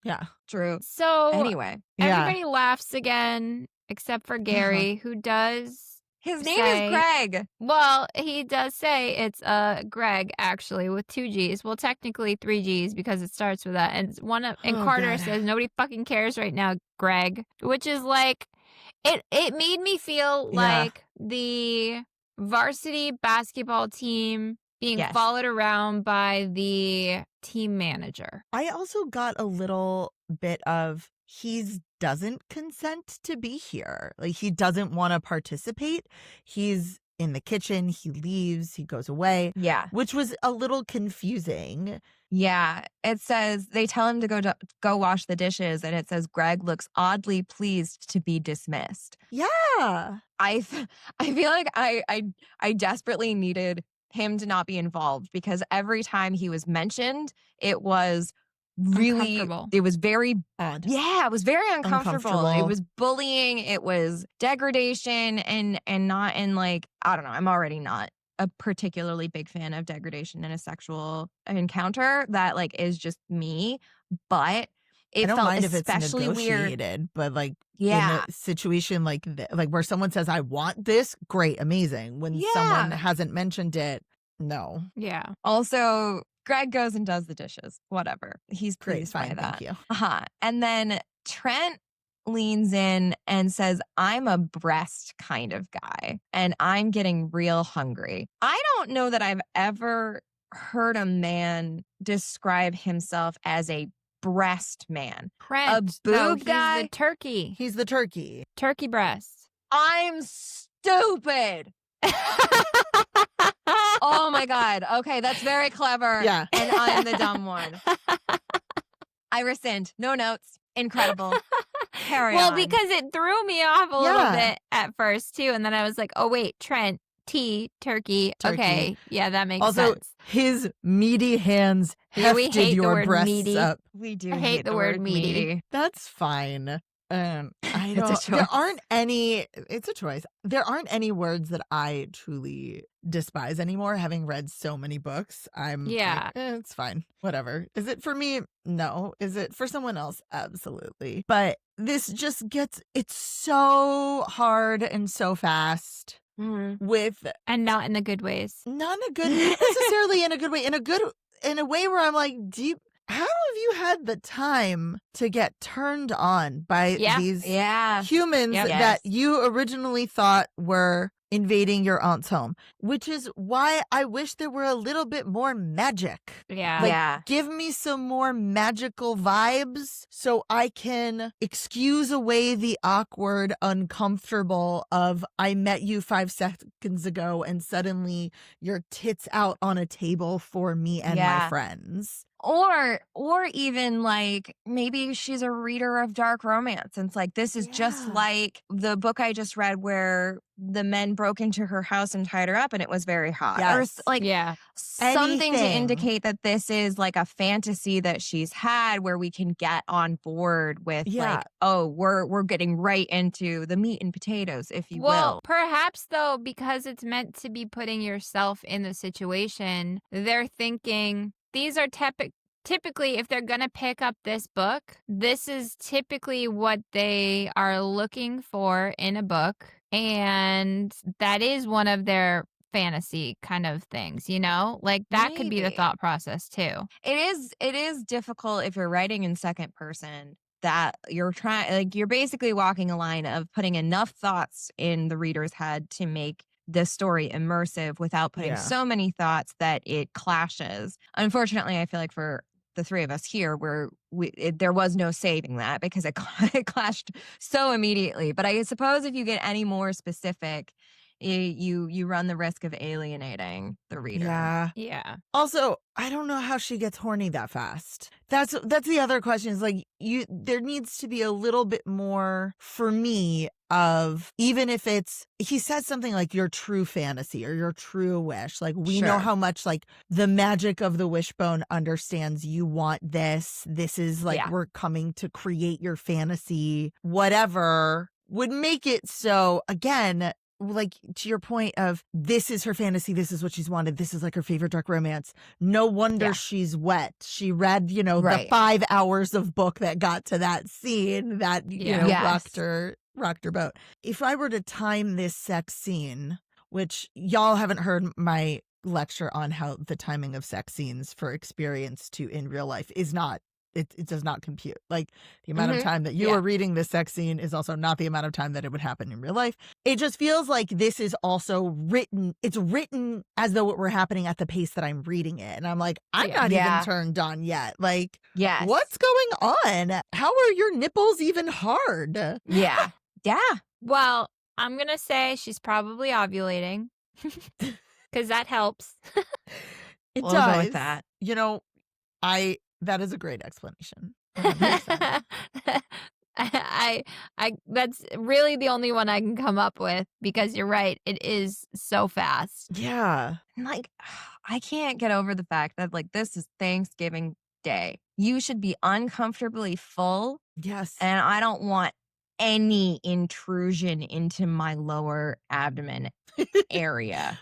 Yeah. True. So Anyway, Yeah. everybody laughs again except for Gary, who does. his name Say- is Gregg. Well, he does say it's Gregg actually with 2 G's. Well, technically 3 G's because it starts with that. And and Oh, Carter God. says nobody fucking cares right now, Gregg, which is like it made me feel Yeah. like the varsity basketball team being Yes. followed around by the team manager. I also got a little bit of he doesn't consent to be here. Like, he doesn't want to participate. He's in the kitchen. He leaves. He goes away, Yeah. which was a little confusing. Yeah. It says they tell him to go wash the dishes, and it says Gregg looks oddly pleased to be dismissed. Yeah. I feel like I desperately needed him to not be involved, because every time he was mentioned, it was really, Uncomfortable. it was very, Odd. yeah, it was very uncomfortable. It Uncomfortable. was bullying, it was degradation, and not in like, I don't know, I'm already not a particularly big fan of degradation in a sexual encounter. That like is just me, but it I don't felt mind if it's especially weird. negotiated, but like Yeah. in a situation like like where someone says, I want this, great, amazing. When someone Yeah. hasn't mentioned it, no. Yeah. Also, Gregg goes and does the dishes. Whatever. He's Great, pleased by fine, that. thank you. And then Trent leans in and says, I'm a breast kind of guy, and I'm getting real hungry. I don't know that I've ever heard a man describe himself as a breast man. Trent. boob he's guy? the turkey. He's the turkey. Turkey breast. I'm stupid. Oh my God. Okay, that's very clever. Yeah. And I'm the dumb one. I rescind. No notes. Incredible. Carry Well, on. because it threw me off a little Yeah. bit at first too, and then I was like, "Oh wait, Trent, T, turkey. Turkey. Okay, yeah, that makes Also, sense." his meaty hands Yeah, we hefted hate the your word breasts meaty. up. we do I hate the word meaty. That's fine. I It's a don't. There choice. aren't any. It's a choice. There aren't any words that I truly despise anymore. Having read so many books, I'm like, Yeah. it's fine. Whatever. Is it for me? No. Is it for someone else? Absolutely. But this just gets. It's so hard and so fast. with And not in the good ways. not necessarily in a good way, in a way where I'm like, how have you had the time to get turned on by these humans that you originally thought were invading your aunt's home? Which is why I wish there were a little bit more magic. Give me some more magical vibes so I can excuse away the awkward, uncomfortable of I met you 5 seconds ago and suddenly your tits out on a table for me and my friends. Or even like maybe she's a reader of dark romance. And it's like, this is just like the book I just read where the men broke into her house and tied her up and it was very hot. Or like something to indicate that this is like a fantasy that she's had where we can get on board with like, oh, we're getting right into the meat and potatoes, if you will. Well, perhaps though, because it's meant to be putting yourself in the situation, they're thinking these are typically, if they're going to pick up this book, this is typically what they are looking for in a book. And that is one of their fantasy kind of things, you know? Like that could be the thought process too. It is difficult if you're writing in second person that you're you're basically walking a line of putting enough thoughts in the reader's head to make the story immersive without putting so many thoughts that it clashes. Unfortunately, I feel like for the three of us here, where there was no saving that because it clashed so immediately. But I suppose if you get any more specific, you run the risk of alienating the reader. Yeah. Also, I don't know how she gets horny that fast. That's the other question is like there needs to be a little bit more for me of, even if he says something like your true fantasy or your true wish. Like we know how much like the magic of the wishbone understands you want this. This is like we're coming to create your fantasy, whatever would make it so, again, like to your point of this is her fantasy, this is what she's wanted, this is like her favorite dark romance. No wonder she's wet. She read, the 5 hours of book that got to that scene that rocked her boat. If I were to time this sex scene, which y'all haven't heard my lecture on how the timing of sex scenes for experience to in real life is not. It does not compute. Like the amount of time that you are reading this sex scene is also not the amount of time that it would happen in real life. It just feels like this is also written. It's written as though it were happening at the pace that I'm reading it. And I'm like, I'm not even turned on yet. Like, what's going on? How are your nipples even hard? Yeah. Well, I'm going to say she's probably ovulating because that helps. It we'll does. Go with that. That is a great explanation. I that's really the only one I can come up with because you're right. It is so fast. Yeah. Like, I can't get over the fact that like this is Thanksgiving Day. You should be uncomfortably full. Yes. And I don't want any intrusion into my lower abdomen area.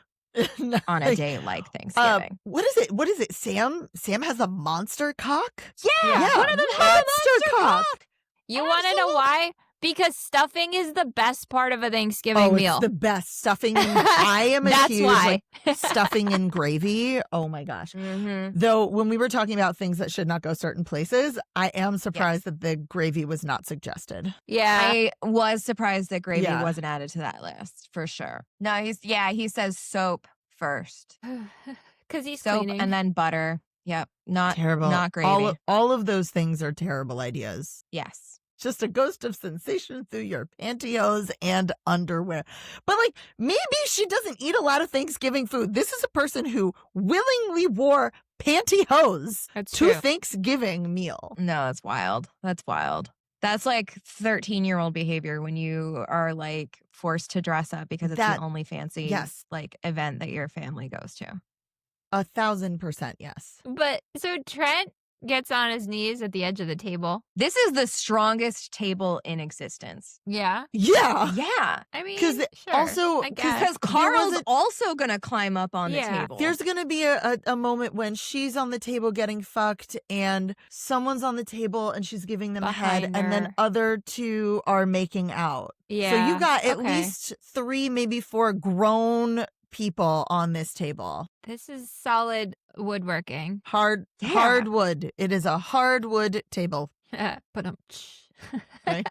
On a day like Thanksgiving. What is it? Sam has a monster cock? Yeah. One of them has a monster cock. You want to know why? Because stuffing is the best part of a Thanksgiving meal. It's the best. Stuffing. I am That's accused why. Like, stuffing in gravy. Oh my gosh. Though when we were talking about things that should not go certain places, I am surprised that the gravy was not suggested. Yeah. I was surprised that gravy wasn't added to that list for sure. No, he says soap first. Because he's soap cleaning. And then butter. Yep. Not terrible. Not gravy. All of those things are terrible ideas. Yes. Just a ghost of sensation through your pantyhose and underwear. But like, maybe she doesn't eat a lot of Thanksgiving food. This is a person who willingly wore pantyhose to Thanksgiving meal. No, that's wild. That's like 13-year-old behavior when you are like forced to dress up because it's the only fancy like event that your family goes to. 1,000% yes. But so Trent gets on his knees at the edge of the table. This is the strongest table in existence. Yeah. Yeah. Yeah. I mean, 'Cause sure. also- I 'cause guess. Because Carl's also going to climb up on the Yeah. table. There's going to be a moment when she's on the table getting fucked and someone's on the table and she's giving them a head Behind and then her. other two are making out. Yeah. So you got at okay. least 3, maybe 4 grown people on this table. This is solid woodworking. Hardwood. It is a hardwood table. But Okay.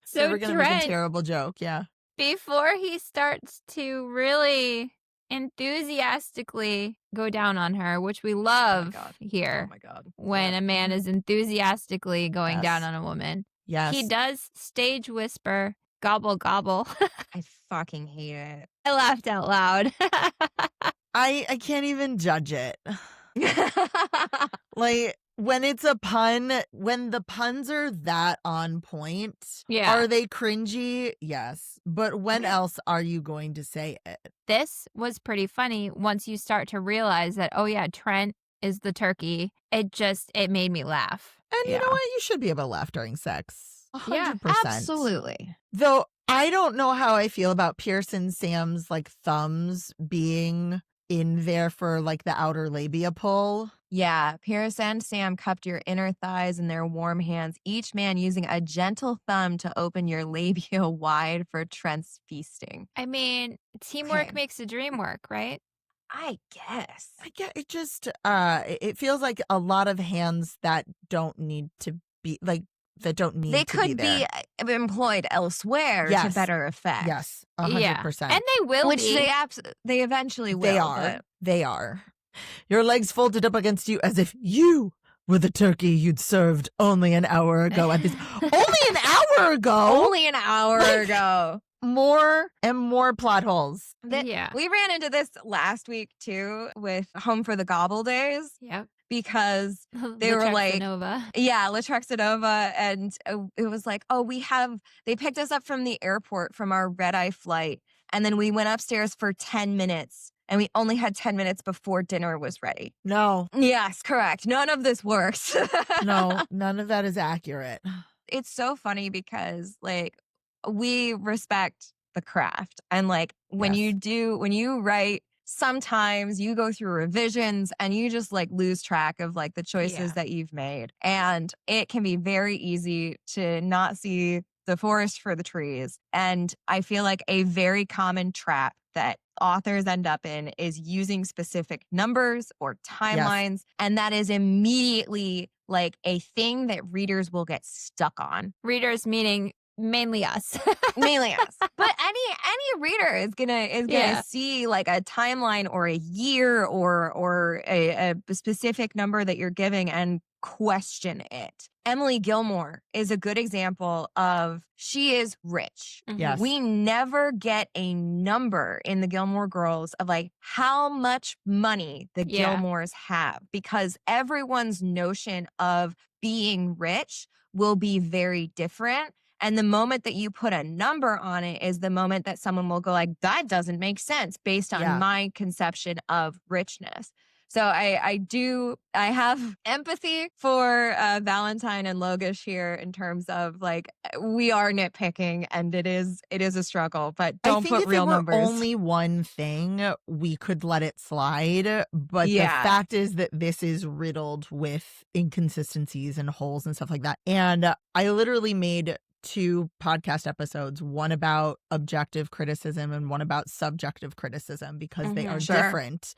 So we're going to make a Trent, terrible joke. Yeah. before he starts to really enthusiastically go down on her, which we love here Oh my God. when a man is enthusiastically going Yes. down on a woman. Yes. He does stage whisper, gobble, gobble. I fucking hate it. I laughed out loud. I can't even judge it. Like, when it's a pun, when the puns are that on point, Yeah. are they cringy? Yes. But when else are you going to say it? This was pretty funny once you start to realize that, oh yeah, Trent is the turkey. It made me laugh. And you Yeah. know what? You should be able to laugh during sex. 100%. Absolutely. Though I don't know how I feel about Pierce and Sam's like thumbs being in there for like the outer labia pull. Yeah, Pierce and Sam cupped your inner thighs in their warm hands, each man using a gentle thumb to open your labia wide for Trent's feasting. I mean, teamwork Okay. makes the dream work, right? I guess. I get it. Just it feels like a lot of hands that don't need to be like that don't need They to could be, be employed elsewhere to Yes. better effect. Yes, Yeah. 100%. And they will Which be. they eventually will. They are. but- They are. Your legs folded up against you as if you were the turkey you'd served only an hour ago at this. Only an hour ago? Only an hour Like- ago. More and more plot holes. Yeah. We ran into this last week too with Home for the Gobble Days Yep. because They were like- Nova. yeah, La Truxinova, and it was like, oh, they picked us up from the airport from our red-eye flight, and then we went upstairs for 10 minutes, and we only had 10 minutes before dinner was ready. No, Yes, correct. None of this works. no, none of that is accurate. It's so funny because, like, we respect the craft, and like when Yes. you write, sometimes you go through revisions and you just like lose track of like the choices Yeah. that you've made, and it can be very easy to not see the forest for the trees. And I feel like a very common trap that authors end up in is using specific numbers or timelines, and that is immediately like a thing that readers will get stuck on. Readers meaning mainly us. Mainly us. But any reader is gonna Yeah. see like a timeline or a year or a specific number that you're giving and question it. Emily Gilmore is a good example of, she is rich. Yes. We never get a number in the Gilmore Girls of like how much money the Yeah. Gilmores have, because everyone's notion of being rich will be very different. And the moment that you put a number on it is the moment that someone will go like, that doesn't make sense based on Yeah. my conception of richness. So I have empathy for Valentine and Logosz here in terms of like, we are nitpicking and it is a struggle, but don't I think put if real it were numbers. only one thing, we could let it slide. But Yeah. the fact is that this is riddled with inconsistencies and holes and stuff like that. And I literally made 2 podcast episodes, one about objective criticism and one about subjective criticism, because they Mhm. are Sure. different.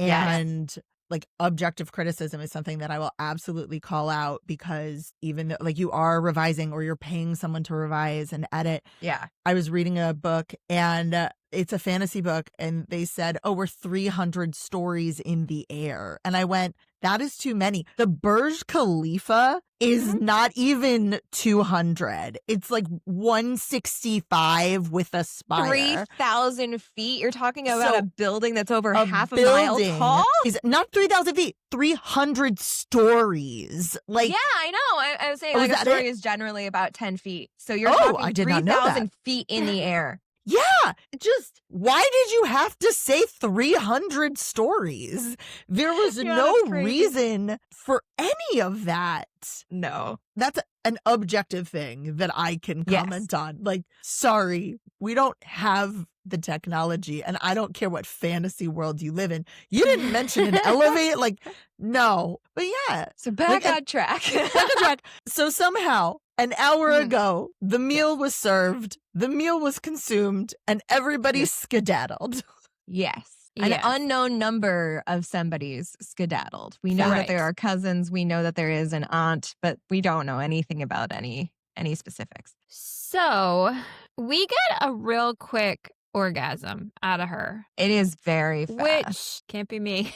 Yes. And like objective criticism is something that I will absolutely call out, because even though like you are revising or you're paying someone to revise and edit. Yeah. I was reading a book and it's a fantasy book, and they said, oh, we're 300 stories in the air. And I went, that is too many. The Burj Khalifa is not even 200. It's like 165 with a spire. 3,000 feet. You're talking about So, a building that's over A half a mile building tall? is not 3,000 feet, 300 stories. Like, Yeah, I know. I was saying Oh, like is a that story it? is generally about 10 feet. So you're Oh, talking I did not know that. 3,000 feet in the air. Yeah, just why did you have to say 300 stories? There was Yeah, no that's crazy. reason for any of that. No. That's an objective thing that I can Yes. comment on. Like, sorry, we don't have the technology, and I don't care what fantasy world you live in. You didn't mention an elevator. Like, no. But yeah. So back on track. Back on track. So somehow, an hour Mhm. ago, the meal was served, the meal was consumed, and everybody Yes. skedaddled. Yes. An Yes. unknown number of somebody's skedaddled. We know that there Right. are cousins. We know that there is an aunt, but we don't know anything about any specifics. So we get a real quick orgasm out of her, It is very fast. which can't be me.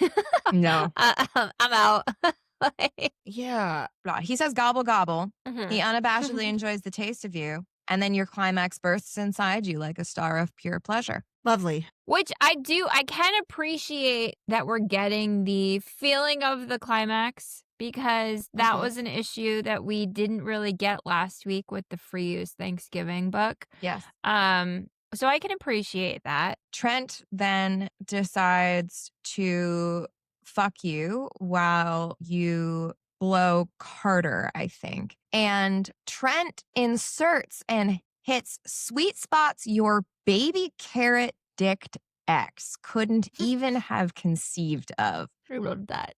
No. I'm out. Like, Yeah. He says gobble gobble. mhm. He unabashedly enjoys the taste of you. And then your climax bursts inside you like a star of pure pleasure. Lovely. Which I can appreciate that we're getting the feeling of the climax, because that Mhm. was an issue that we didn't really get last week with the free use Thanksgiving book. Yes. So I can appreciate that. Trent then decides to fuck you while you blow Carter, I think. And Trent inserts and hits sweet spots your baby carrot dicked ex couldn't even have conceived of. I wrote that.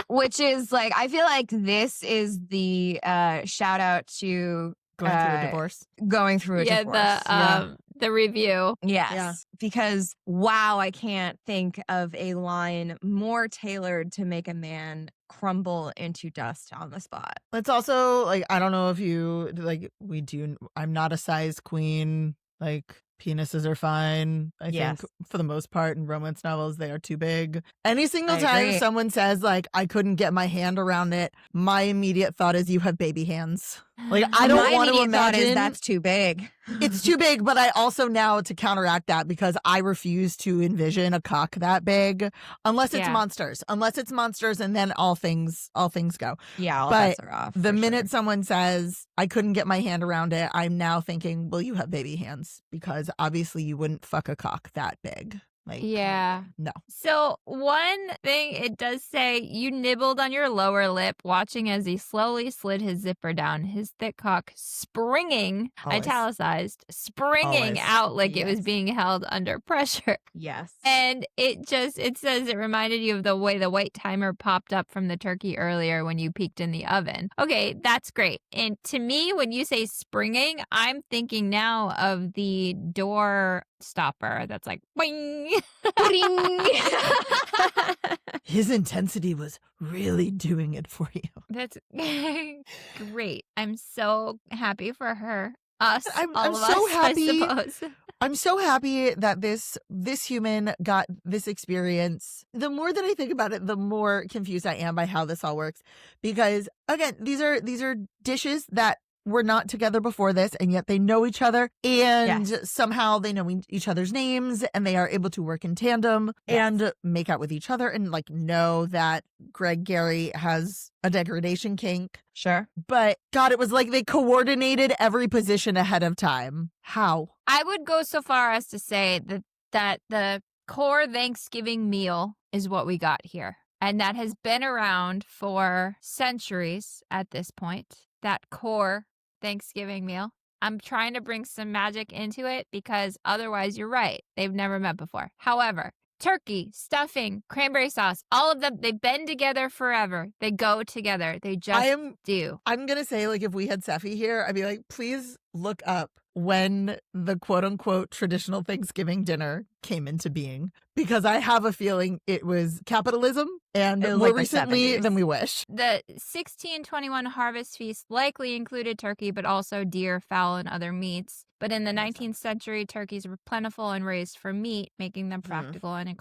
Which is like, I feel like this is the shout out to Going through a divorce. going through a Yeah, divorce. the review. Yes. Yeah. Because, wow, I can't think of a line more tailored to make a man crumble into dust on the spot. It's also like, I don't know if you like, I'm not a size queen. Like, penises are fine. I Yes. think for the most part in romance novels, they are too big. Any single I time agree. someone says, like, I couldn't get my hand around it, my immediate thought is you have baby hands. Like, I don't My want to immediate thought is imagine that's too big. it's too big, but I also now, to counteract that, because I refuse to envision a cock that big unless it's Yeah. monsters. Unless it's monsters, and then all things go. Yeah, all But bets are off. The for minute sure. someone says, I couldn't get my hand around it, I'm now thinking, well, you have baby hands, because obviously you wouldn't fuck a cock that big. Like, Yeah. no. So one thing it does say, you nibbled on your lower lip, watching as he slowly slid his zipper down, his thick cock springing, Always. italicized, springing Always. out like it was Yes. being held under pressure. Yes. And it says it reminded you of the way the white timer popped up from the turkey earlier when you peeked in the oven. Okay, that's great. And to me, when you say springing, I'm thinking now of the door stopper that's like, boing. His intensity was really doing it for you. That's great. I'm so happy for her. Us, I'm all of so us, happy. I suppose. I'm so happy that this human got this experience. The more that I think about it, the more confused I am by how this all works. Because again, these are dishes that were not together before this, and yet they know each other, and somehow they know each other's names, and they are able to work in tandem and make out with each other, and like know that Gregg Gary has a degradation kink. Sure. But God, it was like they coordinated every position ahead of time. How? I would go so far as to say that the core Thanksgiving meal is what we got here. And that has been around for centuries at this point. That core Thanksgiving meal. I'm trying to bring some magic into it because otherwise you're right. They've never met before. However, turkey, stuffing, cranberry sauce, all of them, they've been together forever. They go together. They just do. I'm going to say, like, if we had Seffi here, I'd be like, please look up when the quote unquote traditional Thanksgiving dinner came into being, because I have a feeling it was capitalism and It was more like the recently 70s. than we wish. The 1621 harvest feast likely included turkey, but also deer, fowl, and other meats. But in the 19th century, turkeys were plentiful and raised for meat, making them practical and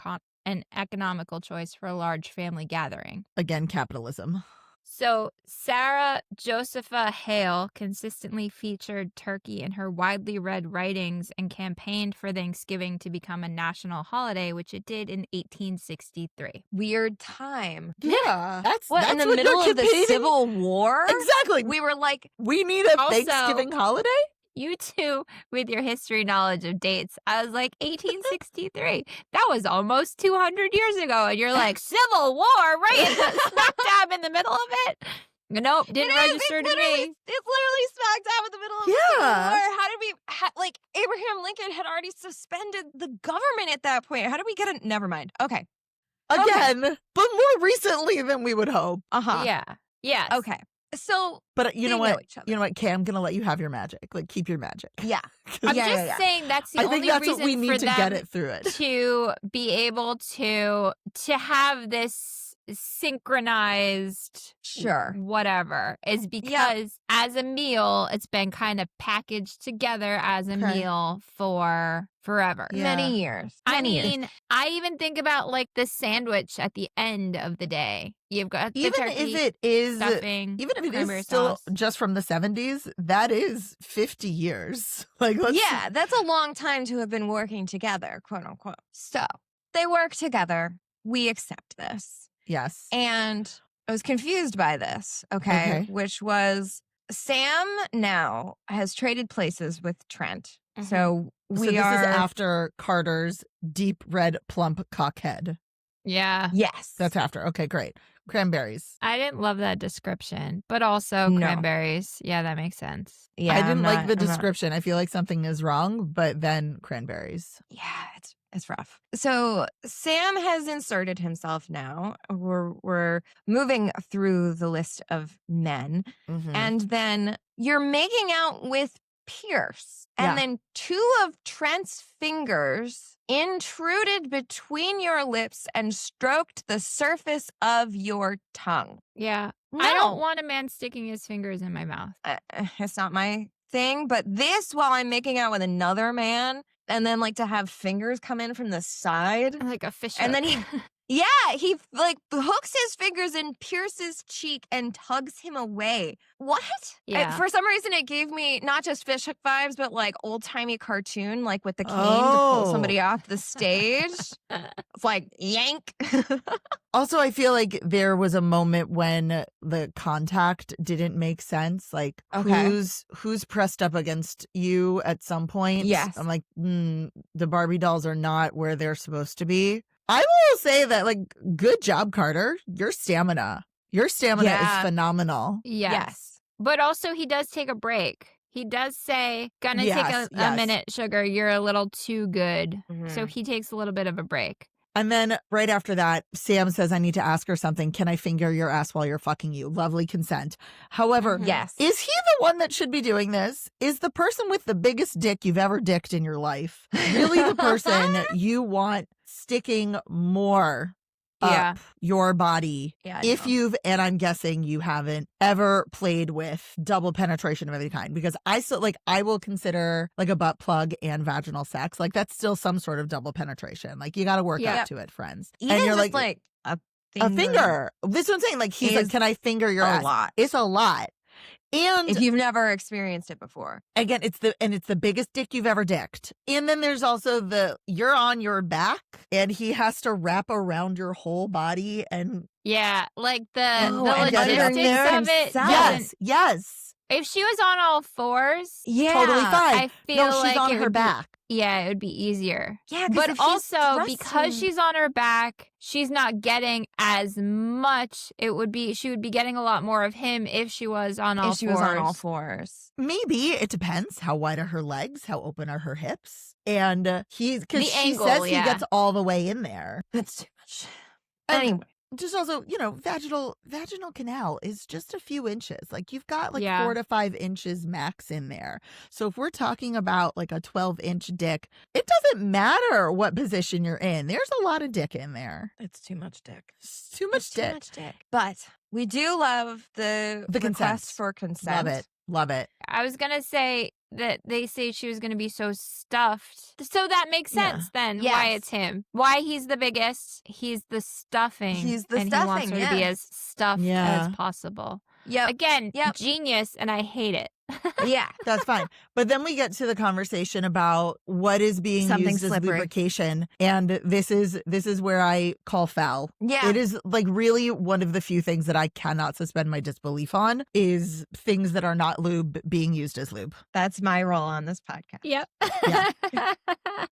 an economical choice for a large family gathering. Again, capitalism. So Sarah Josepha Hale consistently featured turkey in her widely read writings and campaigned for Thanksgiving to become a national holiday, which it did in 1863. Weird time. Yeah. That's In the what middle you're of the campaigning- Civil War? Exactly. We were like, We need a Also- Thanksgiving holiday? You two, with your history knowledge of dates, I was like, 1863. That was almost 200 years ago. And you're like, Civil War, right in the smack dab in the middle of it? Nope, didn't register to me. It's literally smack dab in the middle of the Civil War. How did we, like, Abraham Lincoln had already suspended the government at that point. How did we get it? Never mind. Okay. Again, but more recently than we would hope. Uh-huh. Yeah. Yes. Okay. So, But you know they know what? each other. You know what, Kay? I'm going to let you have your magic. Like, keep your magic. Yeah. I'm Yeah, just yeah, yeah. saying that's the I only think that's reason what we for need to them get it through it. to be able to have this synchronized Sure. whatever is because as a meal it's been kind of packaged together as a Okay. meal for forever. Yeah. Many years. I Many years. mean, I even think about like the sandwich at the end of the day. You've got the Even turkey, if it is stuffing, Even if it cranberry is still sauce. just from the 70s, that is 50 years. Like, let's, Yeah, that's a long time to have been working together, quote unquote. So they work together. We accept this. Yes. And I was confused by this, okay? Which was Sam now has traded places with Trent. Mhm. So So we this are. is after Carter's deep red plump cockhead. Yeah. Yes. That's after. Okay, great. Cranberries. I didn't love that description, but also No. cranberries. Yeah, that makes sense. Yeah, I didn't like the I'm not- description. I feel like something is wrong, but then cranberries. Yeah, it's rough. So Sam has inserted himself now. We're moving through the list of men. Mhm. And then you're making out with Pierce. And Yeah. then two of Trent's fingers intruded between your lips and stroked the surface of your tongue. Yeah. No, I don't want a man sticking his fingers in my mouth. it's not my thing. But this, while I'm making out with another man, and then like to have fingers come in from the side. Like a fish And then hook. Yeah, he like hooks his fingers in Pierce's cheek and tugs him away. What? Yeah. For some reason, it gave me not just fish hook vibes, but like old timey cartoon, like with the cane to pull somebody off the stage. It's like yank. Also, I feel like there was a moment when the contact didn't make sense. Like, Okay. who's pressed up against you at some point? Yes. I'm like, the Barbie dolls are not where they're supposed to be. I will say that, like, good job, Carter. Your stamina is phenomenal. Yes. But also, he does take a break. He does say, gonna take Yes, a yes. minute, sugar. You're a little too good. Mhm. So he takes a little bit of a break. And then right after that, Sam says, I need to ask her something. Can I finger your ass while you're fucking you? Lovely consent. However, Yes. is he the one that should be doing this? Is the person with the biggest dick you've ever dicked in your life really the person you want sticking more Yeah. up your body? Yeah, If no. you've, and I'm guessing you haven't ever played with double penetration of any kind, because I will consider like a butt plug and vaginal sex. Like that's still some sort of double penetration. Like you got to work Yeah. up to it, friends. Even and you're just like a a finger. This is what I'm saying. Like he's like, is can I finger your a ass? lot. It's a lot. And If you've never experienced it before. again, it's the biggest dick you've ever dicked. And then there's also you're on your back and he has to wrap around your whole body and Yeah. Like the Oh, the and logistics underneath of it. himself. doesn't- yes. If she was on all fours, Yeah. Totally fine. I feel No, she's like on it her would be- back. yeah, it would be easier. Yeah, 'cause But if she's also because thrusting- she's on her back, she's not getting as much. She would be getting a lot more of him if she was on all if she fours. was on all fours. Maybe it depends. How wide are her legs? How open are her hips? And because The she angle, says yeah. he gets all the way in there. That's too much. And Anyway. just also, vaginal canal is just a few inches. Like you've got like Yeah. 4 to 5 inches max in there. So if we're talking about like a 12-inch dick, it doesn't matter what position you're in. There's a lot of dick in there. It's too much dick. It's too much dick. But we do love the consent. request for consent. Love it. Love it. I was gonna say that they say she was gonna be so stuffed, so that makes sense then. Why Yes. it's him? Why he's the biggest? He's the stuffing. He's the and he wants stuffing, her to be yeah. as stuffed Yeah. as possible. Yep. Again, Yep. genius, and I hate it. Yeah. That's fine. But then we get to the conversation about what is being Something used as slippery. lubrication. And this is where I call foul. Yeah. It is like really one of the few things that I cannot suspend my disbelief on is things that are not lube being used as lube. That's my role on this podcast. Yep. Yeah.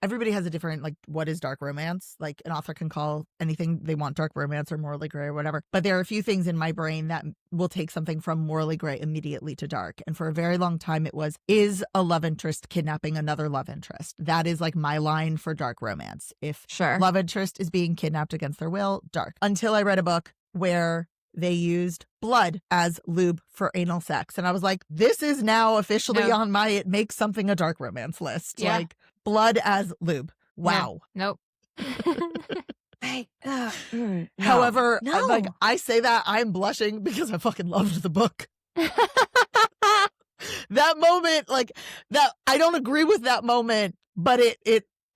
Everybody has a different, like, what is dark romance? Like, an author can call anything they want dark romance or morally gray or whatever. But there are a few things in my brain that will take something from morally gray immediately to dark. And for a very long time, it was, is a love interest kidnapping another love interest? That is like my line for dark romance. If Sure. love interest is being kidnapped against their will, dark. Until I read a book where they used blood as lube for anal sex. And I was like, this is now officially on my it makes something a dark romance list. Yeah. Like, blood as lube. Wow. Nope. No. However, No. like, I say that I'm blushing because I fucking loved the book. That moment, like, that I don't agree with that moment, but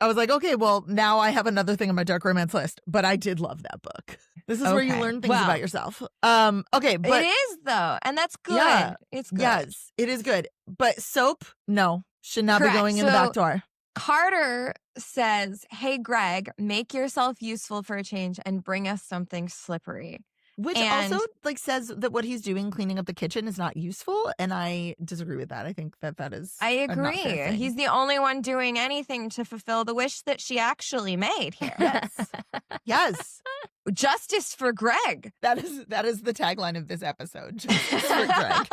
I was like, okay, well, now I have another thing on my dark romance list, but I did love that book. This is where you Okay. learn things Well, about yourself. Okay, but it is, though. And that's good. Yeah. It's good. yes, it is good. But soap, no, should not Correct. be going in the So- back door. Carter says, hey, Gregg, make yourself useful for a change and bring us something slippery. Which and- also like says that what he's doing cleaning up the kitchen is not useful, and I disagree with that. I think that is I a not fair agree. thing. He's the only one doing anything to fulfill the wish that she actually made here. Yes. Yes. Justice for Gregg. That is the tagline of this episode. Justice for Gregg.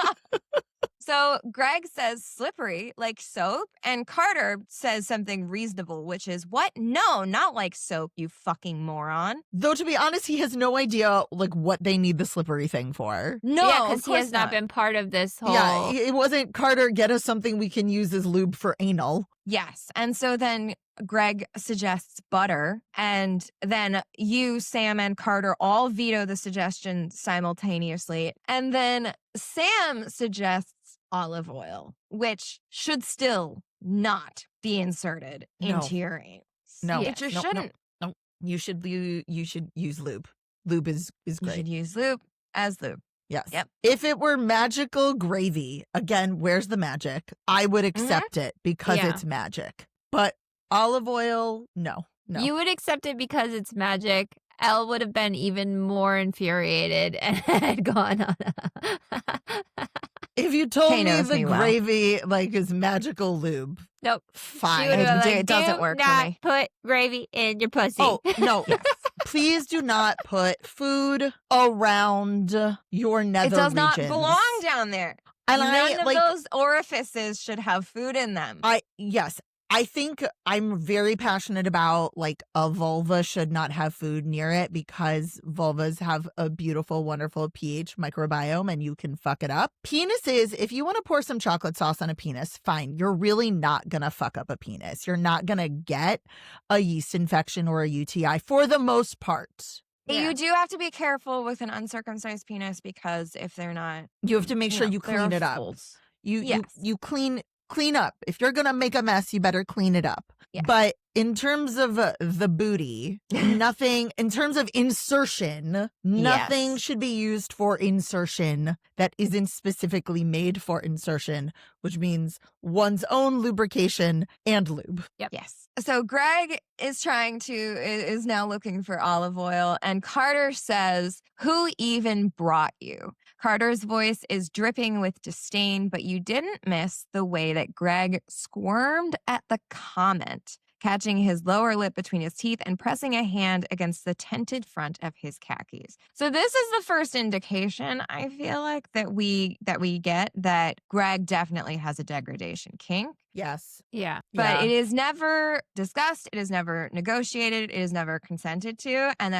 So Gregg says slippery, like soap, and Carter says something reasonable, which is, what? No, not like soap, you fucking moron. Though to be honest, he has no idea like what they need the slippery thing for. No, yeah, of because he course has not been part of this whole. Yeah, it wasn't Carter, get us something we can use as lube for anal. Yes. And so then Gregg suggests butter, and then you, Sam, and Carter all veto the suggestion simultaneously. And then Sam suggests olive oil, which should still not be inserted No. into your anus. No. It just No, no. shouldn't. No, you should use lube. Lube is You great. should use lube as lube. Yes. Yep. If it were magical gravy, again, where's the magic? I would accept it because Yeah. it's magic. But olive oil, no. You would accept it because it's magic. Elle would have been even more infuriated and had gone on. If you told Kay me knows the me well. gravy like is magical lube, Nope. She fine. would have been It like, doesn't "Do work for not me." put gravy in your pussy. Oh, no. Please do not put food around your nether It does not regions. belong down there. And None of like, those orifices should have food in them. yes, I think I'm very passionate about like a vulva should not have food near it because vulvas have a beautiful, wonderful pH microbiome and you can fuck it up. Penises, if you want to pour some chocolate sauce on a penis, fine. You're really not going to fuck up a penis. You're not going to get a yeast infection or a UTI for the most part. Yeah. You do have to be careful with an uncircumcised penis because if they're not, You have to make sure you there clean are it up. folds. You clean up. If you're going to make a mess, you better clean it up. Yeah. But in terms of the booty, nothing, in terms of insertion, nothing Yes. should be used for insertion that isn't specifically made for insertion, which means one's own lubrication and lube. Yes. So Gregg is is now looking for olive oil, and Carter says, "Who even brought you?" Carter's voice is dripping with disdain, but you didn't miss the way that Gregg squirmed at the comment, catching his lower lip between his teeth and pressing a hand against the tented front of his khakis. So this is the first indication, I feel like, that we get that Gregg definitely has a degradation kink. Yes. Yeah. But it is never discussed, it is never negotiated, it is never consented to, and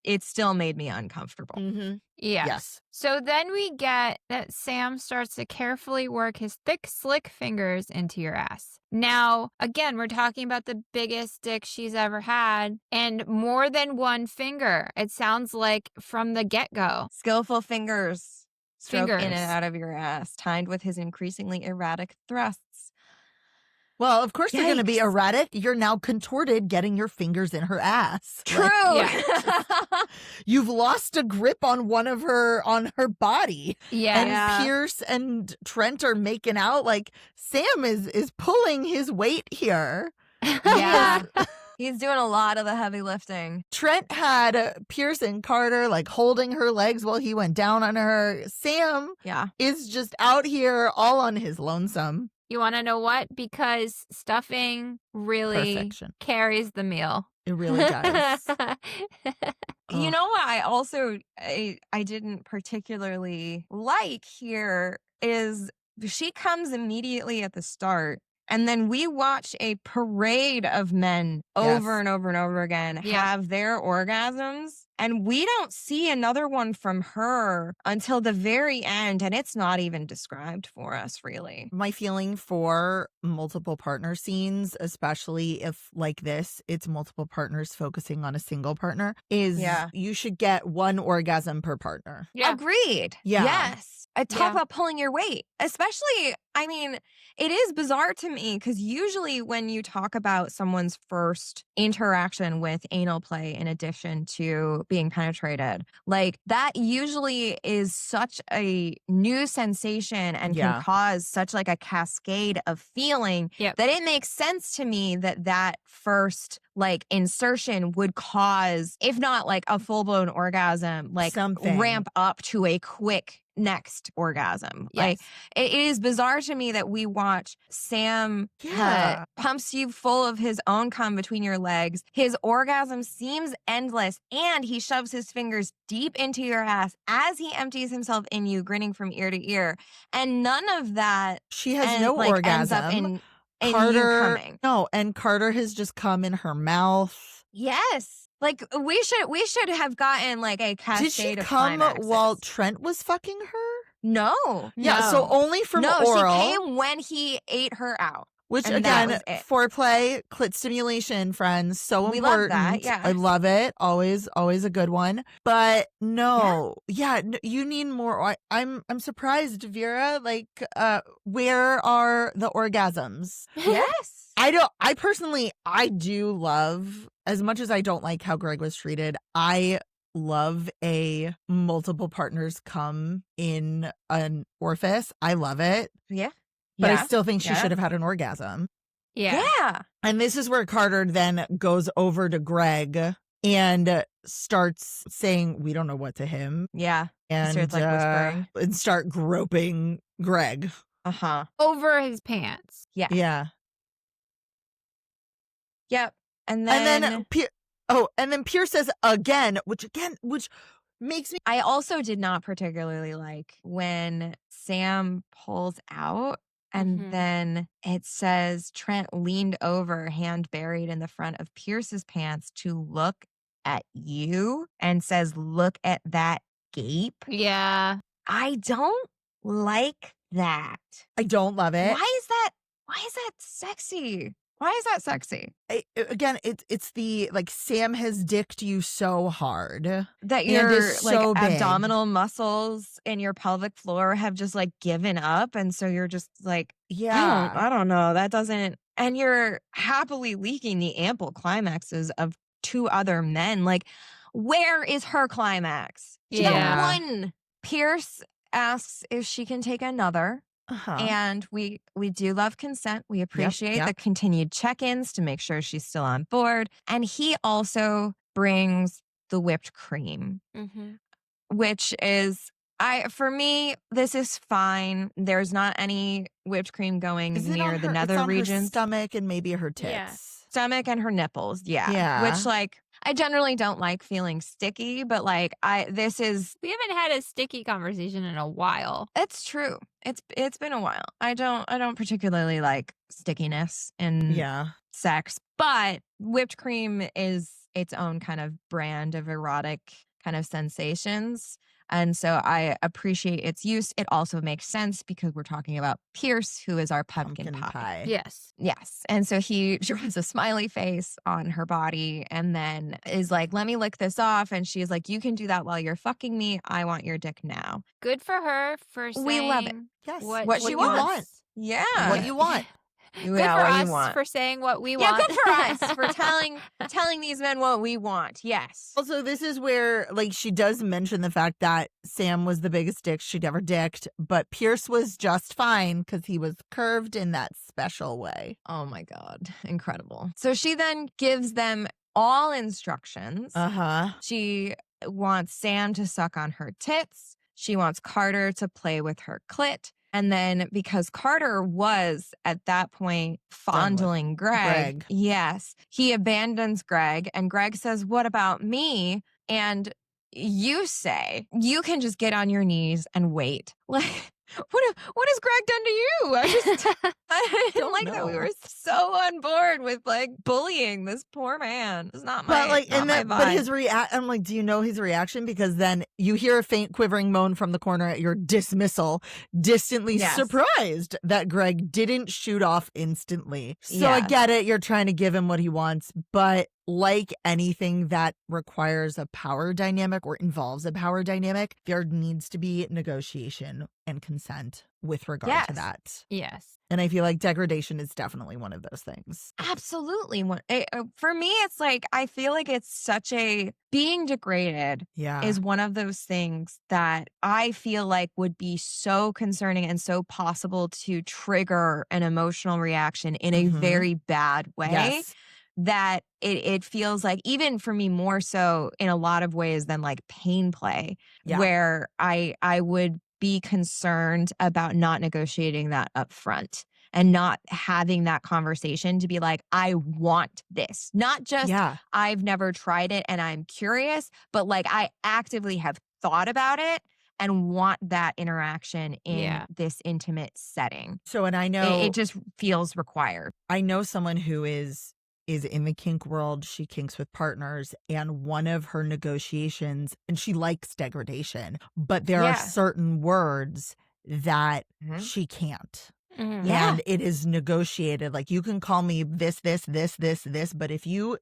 it still made me uncomfortable. Mm-hmm. Yeah. Yes. So then we get that Sam starts to carefully work his thick, slick fingers into your ass. Now, again, we're talking about the biggest dick she's ever had and more than one finger. It sounds like from the get-go. Skillful fingers stroke in Fingers. and out of your ass, timed with his increasingly erratic thrusts. Well, of course they're going to be Yikes. erratic. You're now contorted getting your fingers in her ass. True. You've lost a grip on on her body. Yeah. And Pierce and Trent are making out. Like, Sam is pulling his weight here. Yeah. He's doing a lot of the heavy lifting. Trent had Pierce and Carter like holding her legs while he went down on her. Sam is just out here all on his lonesome. You want to know what? Because stuffing really carries the meal. It really does. You know what I also I didn't particularly like here is she comes immediately at the start. And then we watch a parade of men over and over and over again have their orgasms. And we don't see another one from her until the very end. And it's not even described for us, really. My feeling for multiple partner scenes, especially if like this, it's multiple partners focusing on a single partner, is you should get one orgasm per partner. Yeah. Agreed. Yeah. Yes. I talk about pulling your weight, especially, I mean, it is bizarre to me because usually when you talk about someone's first interaction with anal play in addition to being penetrated, like that usually is such a new sensation and can cause such like a cascade of feeling that it makes sense to me that that first like insertion would cause, if not like a full-blown orgasm, like ramp up to a quick next orgasm. Like it is bizarre to me that we watch Sam pumps you full of his own cum between your legs. His orgasm seems endless and he shoves his fingers deep into your ass as he empties himself in you, grinning from ear to ear. And none of that she has no orgasm. Ends up in Carter coming. No, and Carter has just come in her mouth. Yes. Like we should have gotten like a cascade of Did she come climaxes. while Trent was fucking her? No. Yeah, so only from oral. She came when he ate her out. Which again, foreplay, clit stimulation, friends, so important. We love that, yeah. I love it. Always a good one. But no, you need more. I'm surprised, Vera. Like, where are the orgasms? Yes. I personally do love, as much as I don't like how Gregg was treated, I love a multiple partners come in an orifice. I love it. Yeah. But I still think she should have had an orgasm. Yeah. And this is where Carter then goes over to Gregg and starts saying, we don't know what to him. Yeah. And starts like whispering. And start groping Gregg. Over his pants. Yeah. Yeah. Yep. And then Pierce says again, which makes me. I also did not particularly like when Sam pulls out and then it says Trent leaned over, hand buried in the front of Pierce's pants to look at you and says, look at that gape. Yeah. I don't like that. I don't love it. Why is that sexy? Why is that sexy? It's the, like, Sam has dicked you so hard. That your, like, abdominal muscles in your pelvic floor have just, like, given up. And so you're just, like, I don't know. That doesn't... And you're happily leaking the ample climaxes of two other men. Like, where is her climax? She got one. Pierce asks if she can take another. And we do love consent. We appreciate the continued check-ins to make sure she's still on board. And he also brings the whipped cream, which is, for me, this is fine. There's not any whipped cream going near the nether regions. Her stomach and maybe her tits. Yeah. Stomach and her nipples. Yeah. Which, like, I generally don't like feeling sticky, but like we haven't had a sticky conversation in a while. It's true. It's been a while. I don't particularly like stickiness in sex, but whipped cream is its own kind of brand of erotic kind of sensations. And so I appreciate its use. It also makes sense because we're talking about Pierce, who is our pumpkin pie. Yes. And so he draws a smiley face on her body and then is like, let me lick this off. And she's like, you can do that while you're fucking me. I want your dick now. Good for her for saying we love it. Yes. What she wants. Yeah. What you want. Good Yeah, for what you us want. for saying what we Yeah, want. good for us for telling these men what we want. Yes. Also, this is where, like, she does mention the fact that Sam was the biggest dick she'd ever dicked, but Pierce was just fine because he was curved in that special way. Oh my God. Incredible. So she then gives them all instructions. Uh-huh. She wants Sam to suck on her tits. She wants Carter to play with her clit. And then because Carter was at that point fondling Gregg, yes, he abandons Gregg. And Gregg says, "What about me?" And you say, "You can just get on your knees and wait." Like, what has Gregg done to you? I don't like that we were so on board with like bullying this poor man. It's not my, But like, not my but vibe. his I'm like, do you know his reaction? Because then you hear a faint quivering moan from the corner at your dismissal, distantly surprised that Gregg didn't shoot off instantly. So I get it. You're trying to give him what he wants, but like anything that requires a power dynamic or involves a power dynamic, there needs to be negotiation and consent with regard to that. Yes. And I feel like degradation is definitely one of those things. Absolutely. For me, it's like, I feel like it's such a, being degraded is one of those things that I feel like would be so concerning and so possible to trigger an emotional reaction in a very bad way. Yes. That it feels like, even for me more so in a lot of ways than like pain play, where I would be concerned about not negotiating that up front and not having that conversation to be like, I want this. Not just I've never tried it and I'm curious, but like I actively have thought about it and want that interaction in this intimate setting. So, and I know it just feels required. I know someone who is in the kink world. She kinks with partners, and one of her negotiations, and she likes degradation, but there are certain words that she can't. And it is negotiated. Like, you can call me this, but if you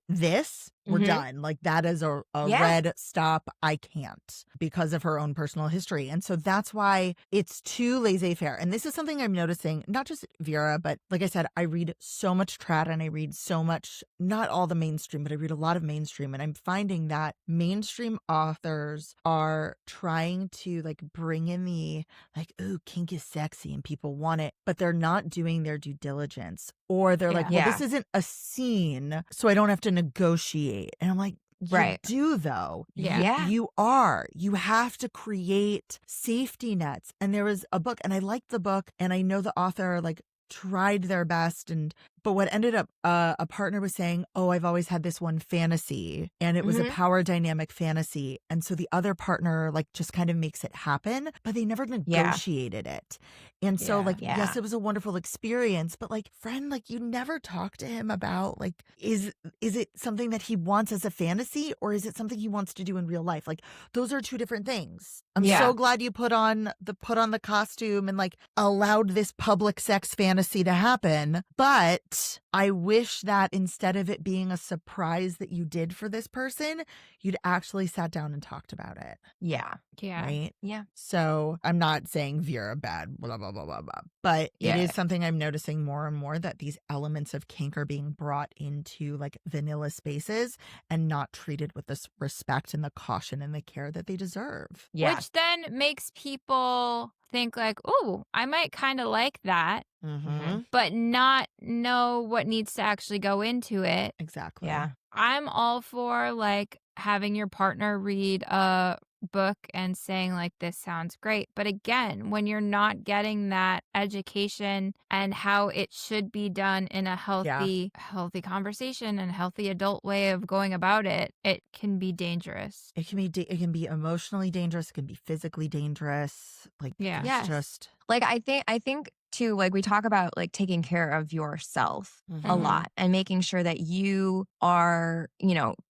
we're done. Like, that is a red stop. I can't, because of her own personal history. And so that's why it's too laissez-faire. And this is something I'm noticing, not just Vera, but like I said, I read so much trad and I read so much, not all the mainstream, but I read a lot of mainstream. And I'm finding that mainstream authors are trying to like bring in the like, ooh, kink is sexy and people want it, but they're not doing their due diligence. Or they're like, well, this isn't a scene, so I don't have to negotiate. And I'm like, you do though. You are. You have to create safety nets. And there was a book, and I liked the book, and I know the author like tried their best, but what ended up, a partner was saying, oh, I've always had this one fantasy, and it was a power dynamic fantasy. And so the other partner like just kind of makes it happen, but they never negotiated it. And so yes, it was a wonderful experience, but like, friend, like you never talk to him about like, is it something that he wants as a fantasy, or is it something he wants to do in real life? Like, those are two different things. I'm so glad you put on the costume and like allowed this public sex fantasy to happen, but I wish that instead of it being a surprise that you did for this person, you'd actually sat down and talked about it. Yeah. Right? Yeah. So I'm not saying Vera bad, blah, blah, blah, blah, blah. But it is something I'm noticing more and more, that these elements of kink are being brought into like vanilla spaces and not treated with this respect and the caution and the care that they deserve. Yeah. Which then makes people think like, oh, I might kind of like that, but not know what needs to actually go into it. Exactly. Yeah. I'm all for like having your partner read a book and saying like, this sounds great. But again, when you're not getting that education and how it should be done in a healthy conversation and healthy adult way of going about it, it can be dangerous. It can be emotionally dangerous. It can be physically dangerous. Like, it's just like, I think too, like we talk about like taking care of yourself a lot and making sure that you are,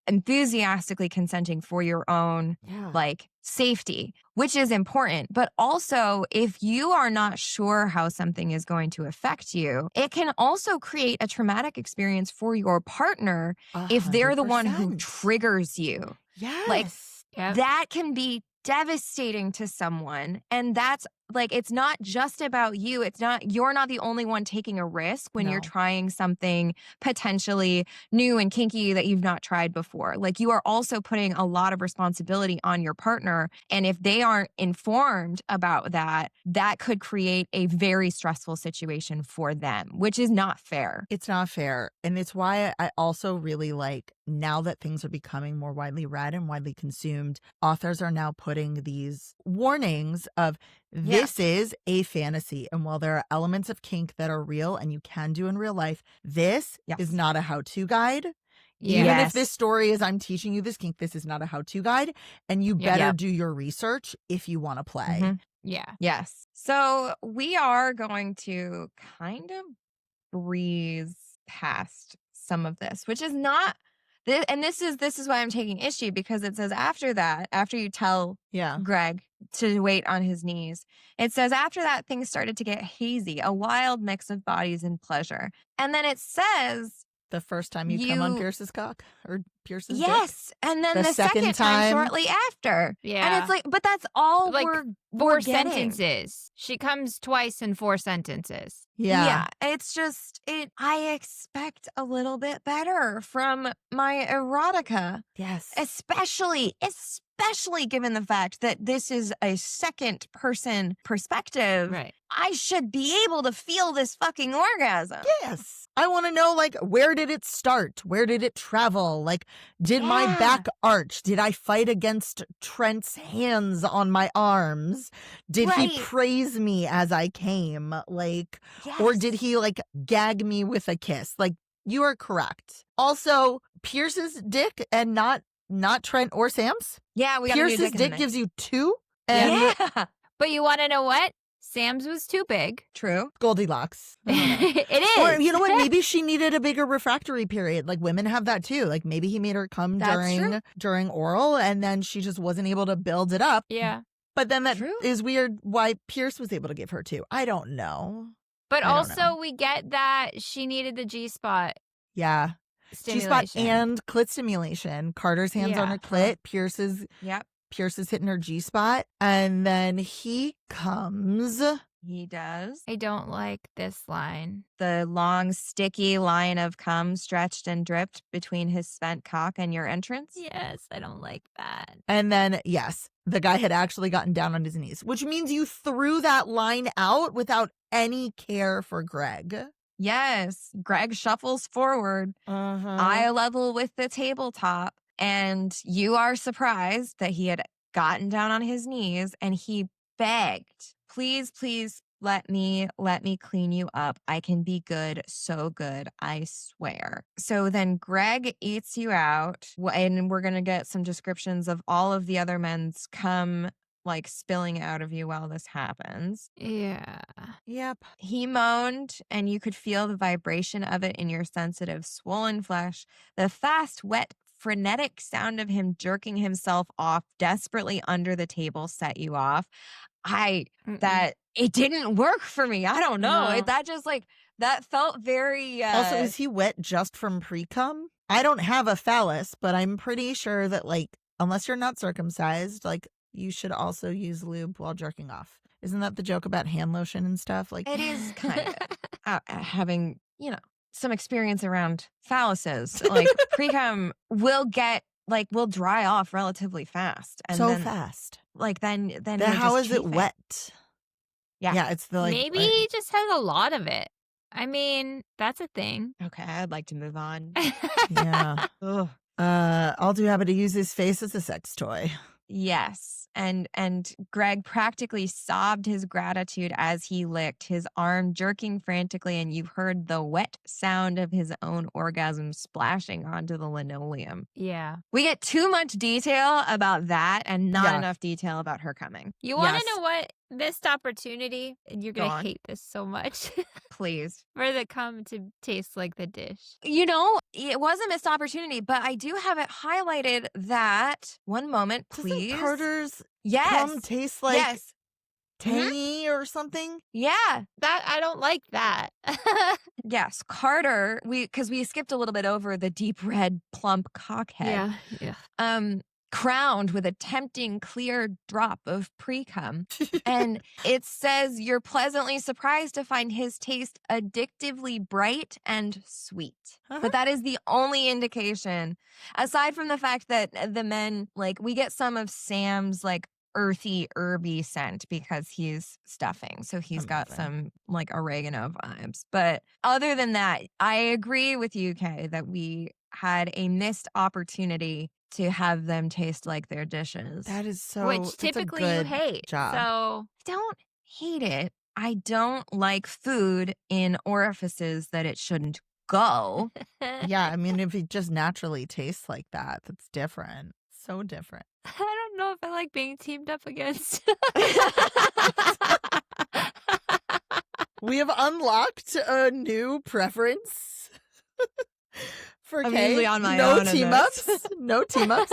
enthusiastically consenting for your own like safety, which is important. But also, if you are not sure how something is going to affect you, it can also create a traumatic experience for your partner 100%. If they're the one who triggers you. Yes. Like that can be devastating to someone. And that's like, it's not just about you. You're not the only one taking a risk when you're No. trying something potentially new and kinky that you've not tried before. Like, you are also putting a lot of responsibility on your partner. And if they aren't informed about that, that could create a very stressful situation for them, which is not fair. It's not fair. And it's why I also really like, now that things are becoming more widely read and widely consumed, authors are now putting these warnings of this is a fantasy. And while there are elements of kink that are real and you can do in real life, this is not a how-to guide. Even if this story is I'm teaching you this kink, this is not a how-to guide. And you better do your research if you want to play. Mm-hmm. Yeah. Yes. So we are going to kind of breeze past some of this, which is not this, and this is why I'm taking issue, because it says after that, after you tell Gregg to wait on his knees, it says after that things started to get hazy, a wild mix of bodies and pleasure. And then it says the first time you come on Pierce's cock or Pierce's dick? Yes. And then the second time shortly after. Yeah. And it's like, but that's all like we're 4 getting. sentences. She comes twice in 4 sentences. Yeah. It's just, I expect a little bit better from my erotica. Yes. Especially given the fact that this is a second person perspective. Right. I should be able to feel this fucking orgasm. Yes. I want to know, like, where did it start? Where did it travel? Like, did my back arch? Did I fight against Trent's hands on my arms? Did he praise me as I came? Like, or did he, like, gag me with a kiss? Like, you are correct. Also, Pierce's dick and not Trent or Sam's? Yeah, we got Pierce's dick gives you 2? And But you want to know what? Sam's was too big. True. Goldilocks. It is. Or you know what? Maybe she needed a bigger refractory period. Like women have that too. Like maybe he made her come during oral and then she just wasn't able to build it up. Yeah. But then that is weird why Pierce was able to give her 2. I don't know. But also we get that she needed the G-spot. Yeah. Stimulation. G-spot and clit stimulation. Carter's hands on her clit. Pierce's hitting her G-spot. And then he comes. He does. I don't like this line. The long, sticky line of cum stretched and dripped between his spent cock and your entrance. Yes, I don't like that. And then, yes, the guy had actually gotten down on his knees, which means you threw that line out without any care for Gregg. Yes. Gregg shuffles forward, eye level with the tabletop, and you are surprised that he had gotten down on his knees and he begged, please, please let me clean you up. I can be good, so good, I swear. So then Gregg eats you out, and we're going to get some descriptions of all of the other men's cum like spilling out of you while this happens. Yeah. Yep. He moaned, and you could feel the vibration of it in your sensitive, swollen flesh. The fast, wet, frenetic sound of him jerking himself off desperately under the table set you off. That it didn't work for me. I don't know. No. That just like, that felt very. Also, is he wet just from pre-cum? I don't have a phallus, but I'm pretty sure that, like, unless you're not circumcised, like, you should also use lube while jerking off. Isn't that the joke about hand lotion and stuff? Like, it is kind of having, some experience around phalluses. Like pre-cum will dry off relatively fast. And so then, fast. Like then how is it chafing. Wet? Yeah, it's the Maybe he just has a lot of it. I mean, that's a thing. Okay, I'd like to move on. Yeah. Ugh. All too happy to use his face as a sex toy. Yes. And Gregg practically sobbed his gratitude as he licked, his arm jerking frantically, and you heard the wet sound of his own orgasm splashing onto the linoleum. Yeah. We get too much detail about that and not enough detail about her coming. You want to know what? Missed opportunity, and you're going to hate this so much. Please. For the cum to taste like the dish. It was a missed opportunity, but I do have it highlighted that, one moment, please. Doesn't Carter's cum taste like tangy or something? Yeah. That I don't like that. Yes, Carter, because we skipped a little bit over the deep red plump cockhead. Yeah. crowned with a tempting clear drop of pre-cum. And it says you're pleasantly surprised to find his taste addictively bright and sweet. But that is the only indication, aside from the fact that the men, like, we get some of Sam's, like, earthy, herby scent because he's stuffing. So he's got some, like, oregano vibes. But other than that, I agree with you, Kay, that we had a missed opportunity to have them taste like their dishes. That is so. Which typically you hate. Job. So I don't hate it. I don't like food in orifices that it shouldn't go. Yeah, I mean, if it just naturally tastes like that, that's different. So different. I don't know if I like being teamed up against. We have unlocked a new preference for I'm Kay. usually on my no own in team this. ups. No team ups.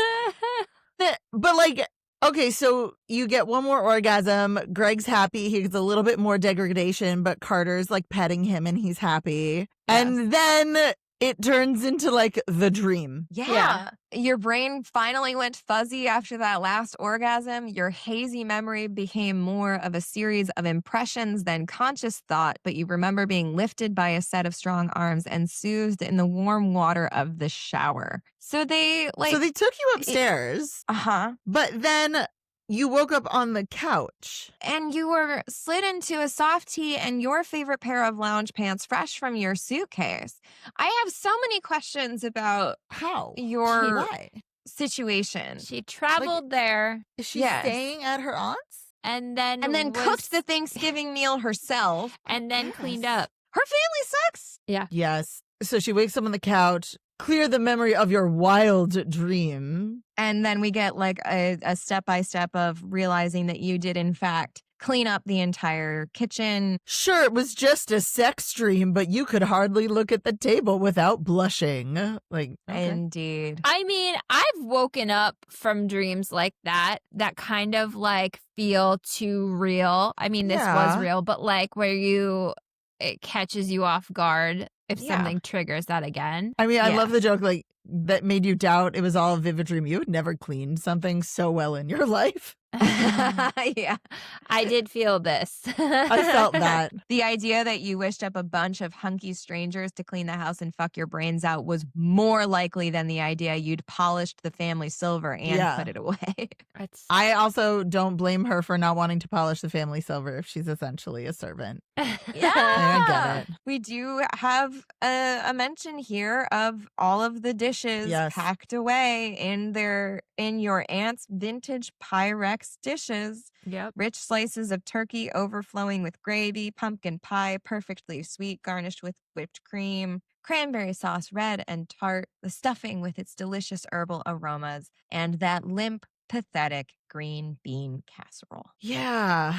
But like, okay, so you get one more orgasm. Greg's happy. He gets a little bit more degradation, but Carter's like petting him and he's happy. And then it turns into like the dream. Yeah. Your brain finally went fuzzy after that last orgasm. Your hazy memory became more of a series of impressions than conscious thought, but you remember being lifted by a set of strong arms and soothed in the warm water of the shower. So they took you upstairs. But then you woke up on the couch. And you were slid into a soft tee and your favorite pair of lounge pants fresh from your suitcase. I have so many questions about your situation. She traveled there. Is she staying at her aunt's? And then cooked the Thanksgiving meal herself. And then cleaned up. Her family sucks. Yeah. Yes. So she wakes up on the couch. Clear the memory of your wild dream. And then we get like a step-by-step of realizing that you did, in fact, clean up the entire kitchen. Sure, it was just a sex dream, but you could hardly look at the table without blushing. Like, Indeed. I mean, I've woken up from dreams like that kind of like feel too real. I mean, this was real, but like where it catches you off guard if something triggers that again. I mean, I love the joke, like, that made you doubt it was all a vivid dream. You had never cleaned something so well in your life. Yeah. I did feel this. I felt that. The idea that you wished up a bunch of hunky strangers to clean the house and fuck your brains out was more likely than the idea you'd polished the family silver and put it away. I also don't blame her for not wanting to polish the family silver if she's essentially a servant. I get it. We do have a mention here of all of the dishes packed away in your aunt's vintage Pyrex dishes. Yep. Rich slices of turkey overflowing with gravy, pumpkin pie, perfectly sweet, garnished with whipped cream, cranberry sauce, red and tart, the stuffing with its delicious herbal aromas, and that limp, pathetic green bean casserole. Yeah.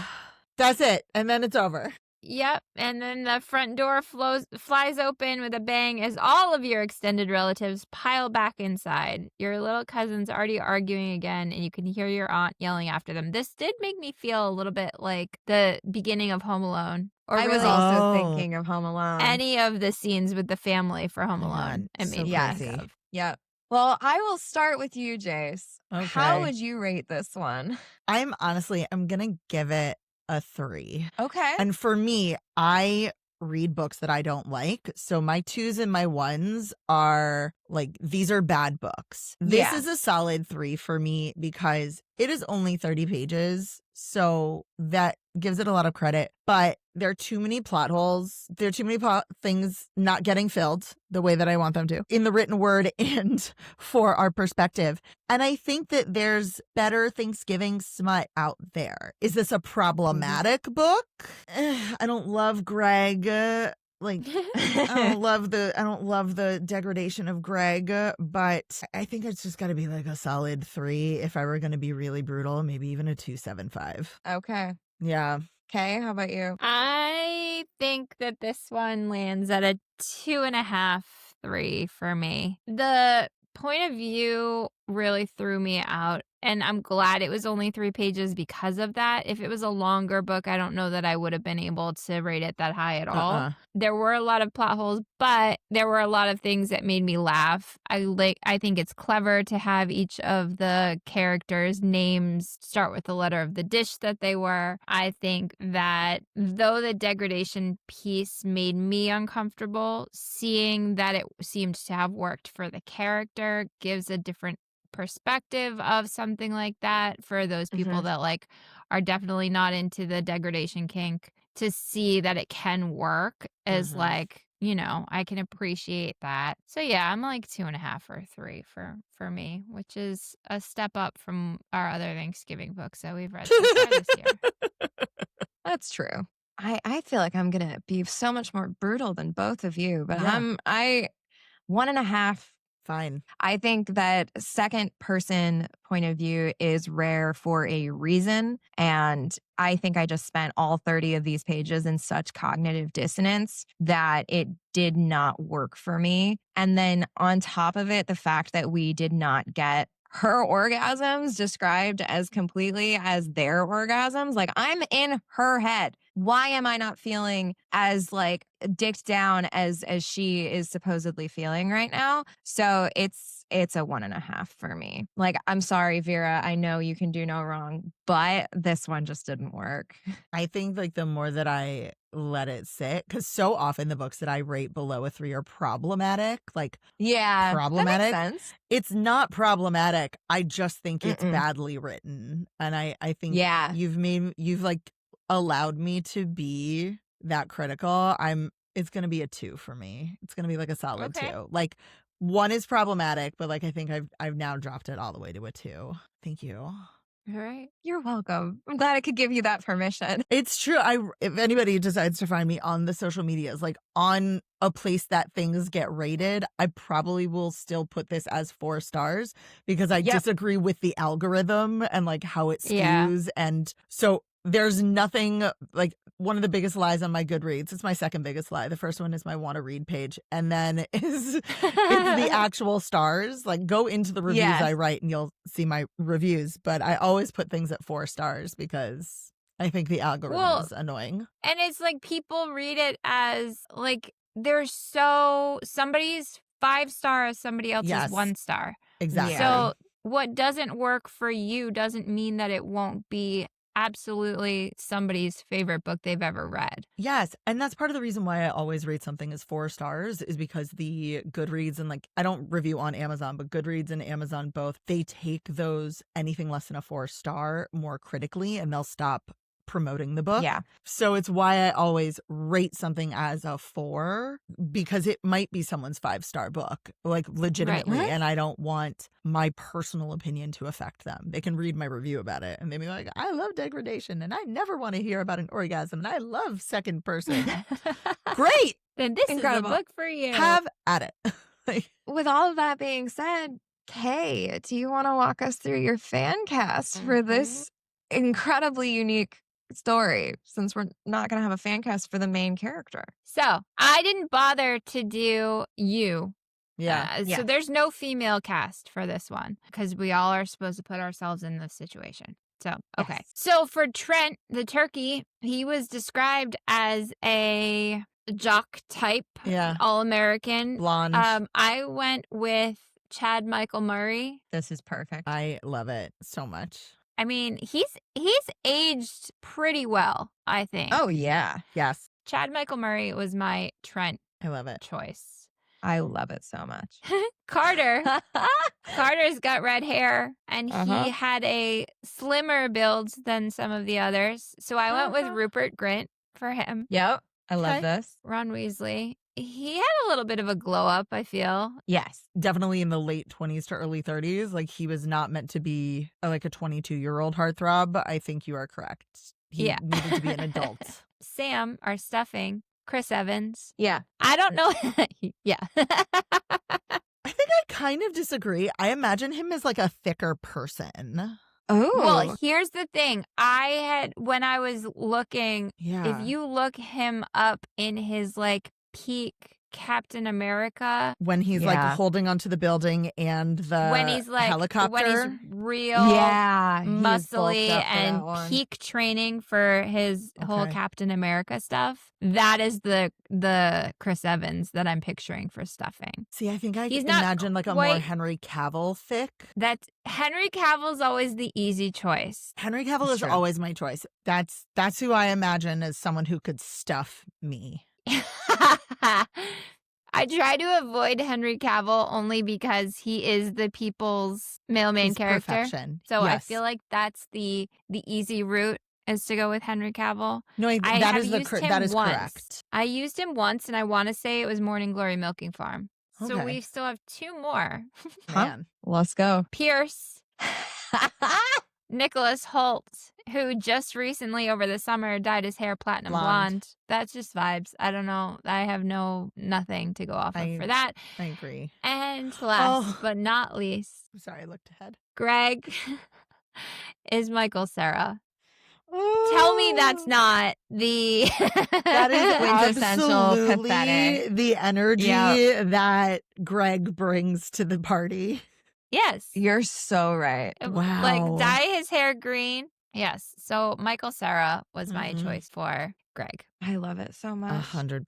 That's it. And then it's over. Yep, and then the front door flies open with a bang as all of your extended relatives pile back inside. Your little cousin's already arguing again, and you can hear your aunt yelling after them. This did make me feel a little bit like the beginning of Home Alone. Or I was also thinking of Home Alone. Any of the scenes with the family for Home Alone. It made me think of. Yep. Well, I will start with you, Jayce. Okay. How would you rate this one? I'm going to give it a 3. Okay. And for me, I read books that I don't like. So my 2s and my 1s are like, these are bad books. This is a solid 3 for me because it is only 30 pages. So that gives it a lot of credit. But there are too many plot holes. There are too many things not getting filled the way that I want them to in the written word and for our perspective. And I think that there's better Thanksgiving smut out there. Is this a problematic book? I don't love Gregg. Like, I don't love the degradation of Gregg, but I think it's just got to be like a solid 3 if I were going to be really brutal, maybe even a 2.75. Okay. Yeah. Okay, how about you? I think that this one lands at a 2.5, 3 for me. The point of view really threw me out and I'm glad it was only 3 pages because of that. If it was a longer book, I don't know that I would have been able to rate it that high at all. There were a lot of plot holes, but there were a lot of things that made me laugh. I think it's clever to have each of the characters' names start with the letter of the dish that they were. I think that though the degradation piece made me uncomfortable, seeing that it seemed to have worked for the character gives a different perspective of something like that for those people that like are definitely not into the degradation kink. To see that it can work is like, you know, I can appreciate that. So yeah, I'm like 2.5 or 3 for me, which is a step up from our other Thanksgiving books that we've read so far this year. That's true. I feel like I'm gonna be so much more brutal than both of you, but Yeah. I 1.5. Fine. I think that second person point of view is rare for a reason. And I think I just spent all 30 of these pages in such cognitive dissonance that it did not work for me. And then on top of it, the fact that we did not get her orgasms described as completely as their orgasms. Like, I'm in her head. Why am I not feeling as like dicked down as she is supposedly feeling right now? So it's a 1.5 for me. Like, I'm sorry, Vera. I know you can do no wrong, but this one just didn't work. I think like the more that I let it sit, because so often the books that I rate below a 3 are problemative. Yeah, Problematic. that makes sense. It's not problematic. I just think it's badly written. And I think you've like allowed me to be that critical. It's gonna be a 2 for me. It's gonna be like a solid 2. Like, 1 is problematic, but like I think I've now dropped it all the way to a 2. Thank you. All right. You're welcome. I'm glad I could give you that permission. It's true. If anybody decides to find me on the social medias, like on a place that things get rated, I probably will still put this as 4 stars because I disagree with the algorithm and like how it skews. And so there's nothing like one of the biggest lies on my Goodreads. It's my second biggest lie. The first one is my want to read page. And then it's the actual stars. Like, go into the reviews I write and you'll see my reviews. But I always put things at 4 stars because I think the algorithm is annoying. And it's like people read it as like somebody's 5 stars, somebody else's 1 star. Exactly. So what doesn't work for you doesn't mean that it won't be absolutely somebody's favorite book they've ever read. Yes. And that's part of the reason why I always rate something as 4 stars is because the Goodreads and like, I don't review on Amazon, but Goodreads and Amazon both, they take those anything less than a 4 star more critically and they'll stop promoting the book. Yeah. So it's why I always rate something as a 4 because it might be someone's 5-star book, like legitimately. Right. And I don't want my personal opinion to affect them. They can read my review about it and they be like, I love degradation and I never want to hear about an orgasm and I love second person. Great. Then this Incredible. is a book for you. Have at it. With all of that being said, Kay, do you want to walk us through your fan cast for this incredibly unique story, since we're not going to have a fan cast for the main character? So I didn't bother to do you. So there's no female cast for this one because we all are supposed to put ourselves in this situation. So, okay. Yes. So for Trent, the turkey, he was described as a jock type, all-American. Blonde. I went with Chad Michael Murray. This is perfect. I love it so much. I mean, he's aged pretty well, I think. Oh, yeah. Yes. Chad Michael Murray was my Trent I love it. choice. I love it so much. Carter's got red hair, and he had a slimmer build than some of the others. So I went with Rupert Grint for him. Yep. I love this. Ron Weasley. He had a little bit of a glow up, I feel. Yes. Definitely in the late 20s to early 30s. Like, he was not meant to be like a 22-year-old heartthrob. I think you are correct. He needed to be an adult. Sam, our stuffing, Chris Evans. Yeah. I don't know. Yeah. I think I kind of disagree. I imagine him as like a thicker person. Oh. Well, here's the thing. When I was looking, if you look him up in his like peak Captain America. When he's like holding onto the building and the When he's like helicopter. when he's real muscly and peak training for his whole Captain America stuff. That is the Chris Evans that I'm picturing for stuffing. See, I think I imagine like a more Henry Cavill fic. That Henry Cavill's always the easy choice. Henry Cavill is always my choice. That's who I imagine as someone who could stuff me. I try to avoid Henry Cavill only because he is the people's male main character. Perfection. So I feel like that's the easy route is to go with Henry Cavill. No, that is correct. I used him once, and I want to say it was Morning Glory Milking Farm. So we still have 2 more. Man. Let's go. Pierce. Nicholas Hoult, who just recently over the summer dyed his hair platinum blonde. That's just vibes. I don't know. I have nothing to go off of for that. I agree. And last but not least, I'm sorry, I looked ahead. Gregg is Michael Cera. Tell me that's not the that is quintessential pathetic. The energy that Gregg brings to the party. Yes. You're so right. Wow. Like dye his hair green. Yes. So Michael Cera was my choice for Gregg. I love it so much. 100%.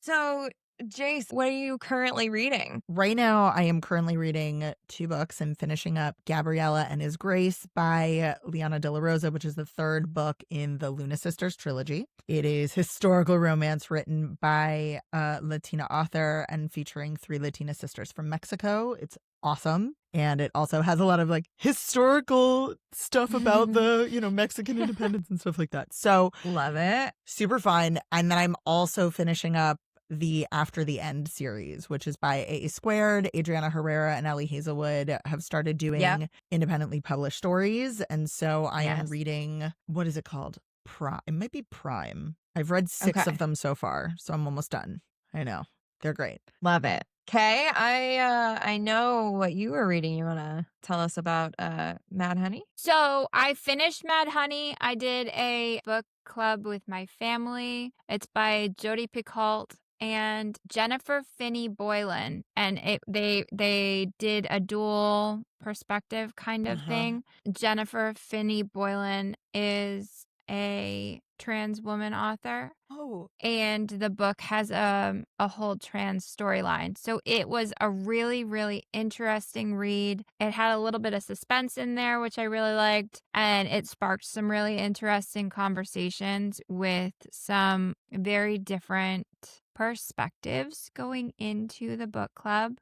So Jayce, what are you currently reading? Right now, I am currently reading 2 books. I'm finishing up Gabriella and His Grace by Liana De La Rosa, which is the 3rd book in the Luna Sisters trilogy. It is historical romance written by a Latina author and featuring 3 Latina sisters from Mexico. It's awesome. And it also has a lot of like historical stuff about the, Mexican independence and stuff like that. So love it. Super fun. And then I'm also finishing up the After the End series, which is by A. Squared. Adriana Herrera and Ellie Hazelwood have started doing independently published stories. And so I am reading, what is it called? Prime. It might be Prime. I've read 6 of them so far, so I'm almost done. I know. They're great. Love it. Kay, I know what you were reading. You want to tell us about Mad Honey? So I finished Mad Honey. I did a book club with my family. It's by Jodi Picoult and Jennifer Finney Boylan, and they did a dual perspective kind of thing. Jennifer Finney Boylan is a trans woman author. Oh. And the book has a whole trans storyline. So it was a really, really interesting read. It had a little bit of suspense in there, which I really liked. And it sparked some really interesting conversations with some very different perspectives going into the book club.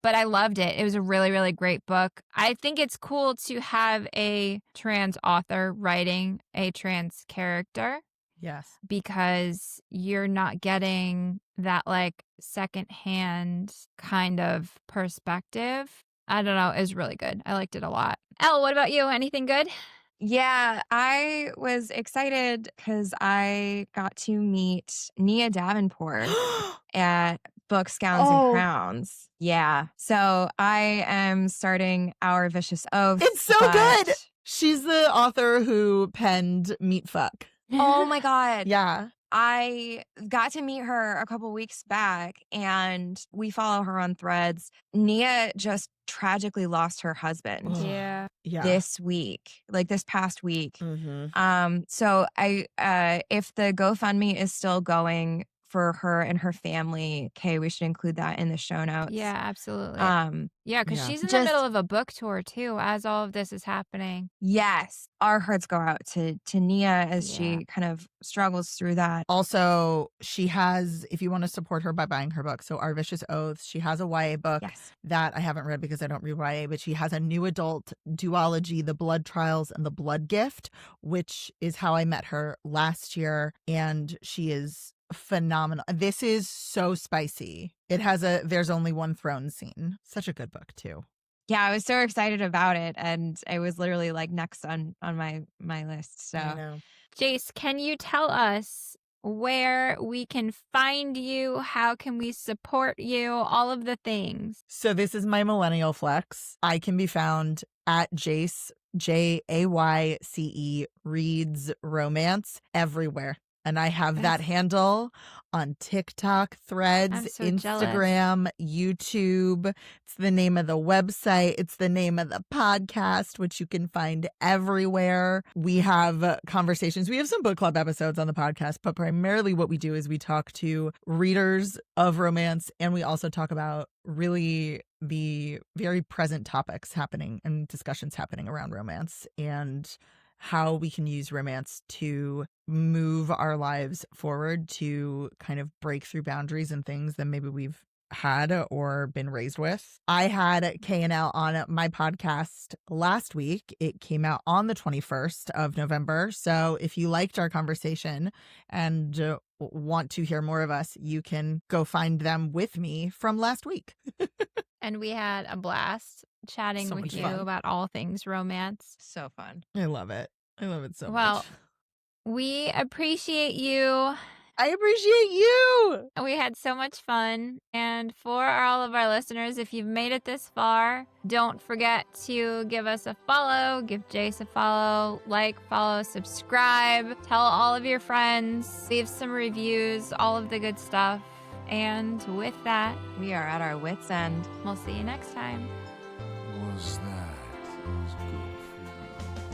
But I loved it. It was a really, really great book. I think it's cool to have a trans author writing a trans character. Yes. Because you're not getting that like secondhand kind of perspective. I don't know. It was really good. I liked it a lot. Elle, what about you? Anything good? Yeah, I was excited because I got to meet Nia Davenport at Books, Gowns, and Crowns. Yeah. So I am starting Our Vicious Oath. It's so good. She's the author who penned Meat Fuck. Oh my God. Yeah. I got to meet her a couple weeks back and we follow her on Threads. Nia just tragically lost her husband. Yeah. This past week. So if the GoFundMe is still going for her and her family, Kay, we should include that in the show notes. Yeah, absolutely. Because she's in the middle of a book tour too as all of this is happening. Yes. Our hearts go out to Nia as she kind of struggles through that. Also, she has, if you want to support her by buying her book, so Our Vicious Oaths, she has a YA book that I haven't read because I don't read YA, but she has a new adult duology, The Blood Trials and The Blood Gift, which is how I met her last year. And she is phenomenal. This is so spicy. It has There's Only One Throne scene. Such a good book too. Yeah, I was so excited about it, and it was literally like next on my list. So, I know. Jayce, can you tell us where we can find you? How can we support you? All of the things. So this is my millennial flex. I can be found at Jayce, Jayce Reads Romance everywhere. And I have that handle on TikTok, Threads, I'm so Instagram, YouTube. It's the name of the website. It's the name of the podcast, which you can find everywhere. We have conversations. We have some book club episodes on the podcast, but primarily what we do is we talk to readers of romance, and we also talk about really the very present topics happening and discussions happening around romance and how we can use romance to move our lives forward, to kind of break through boundaries and things that maybe we've had or been raised with. I had Kay and Elle on my podcast last week. It came out on the 21st of November. So if you liked our conversation and want to hear more of us, you can go find them with me from last week. And we had a blast chatting So with much you fun. about all things romance. So fun. I love it. I love it so Well, much. We appreciate you. I appreciate you. We had so much fun. And for all of our listeners, if you've made it this far, don't forget to give us a follow, give Jayce a follow, follow, subscribe, tell all of your friends, leave some reviews, all of the good stuff. And with that, We are at our wits' end. we'll see you next time. Was that as good for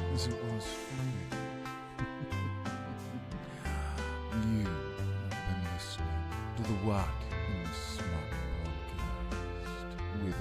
you as it was for me? You have been listening to the What in the Smut podcast with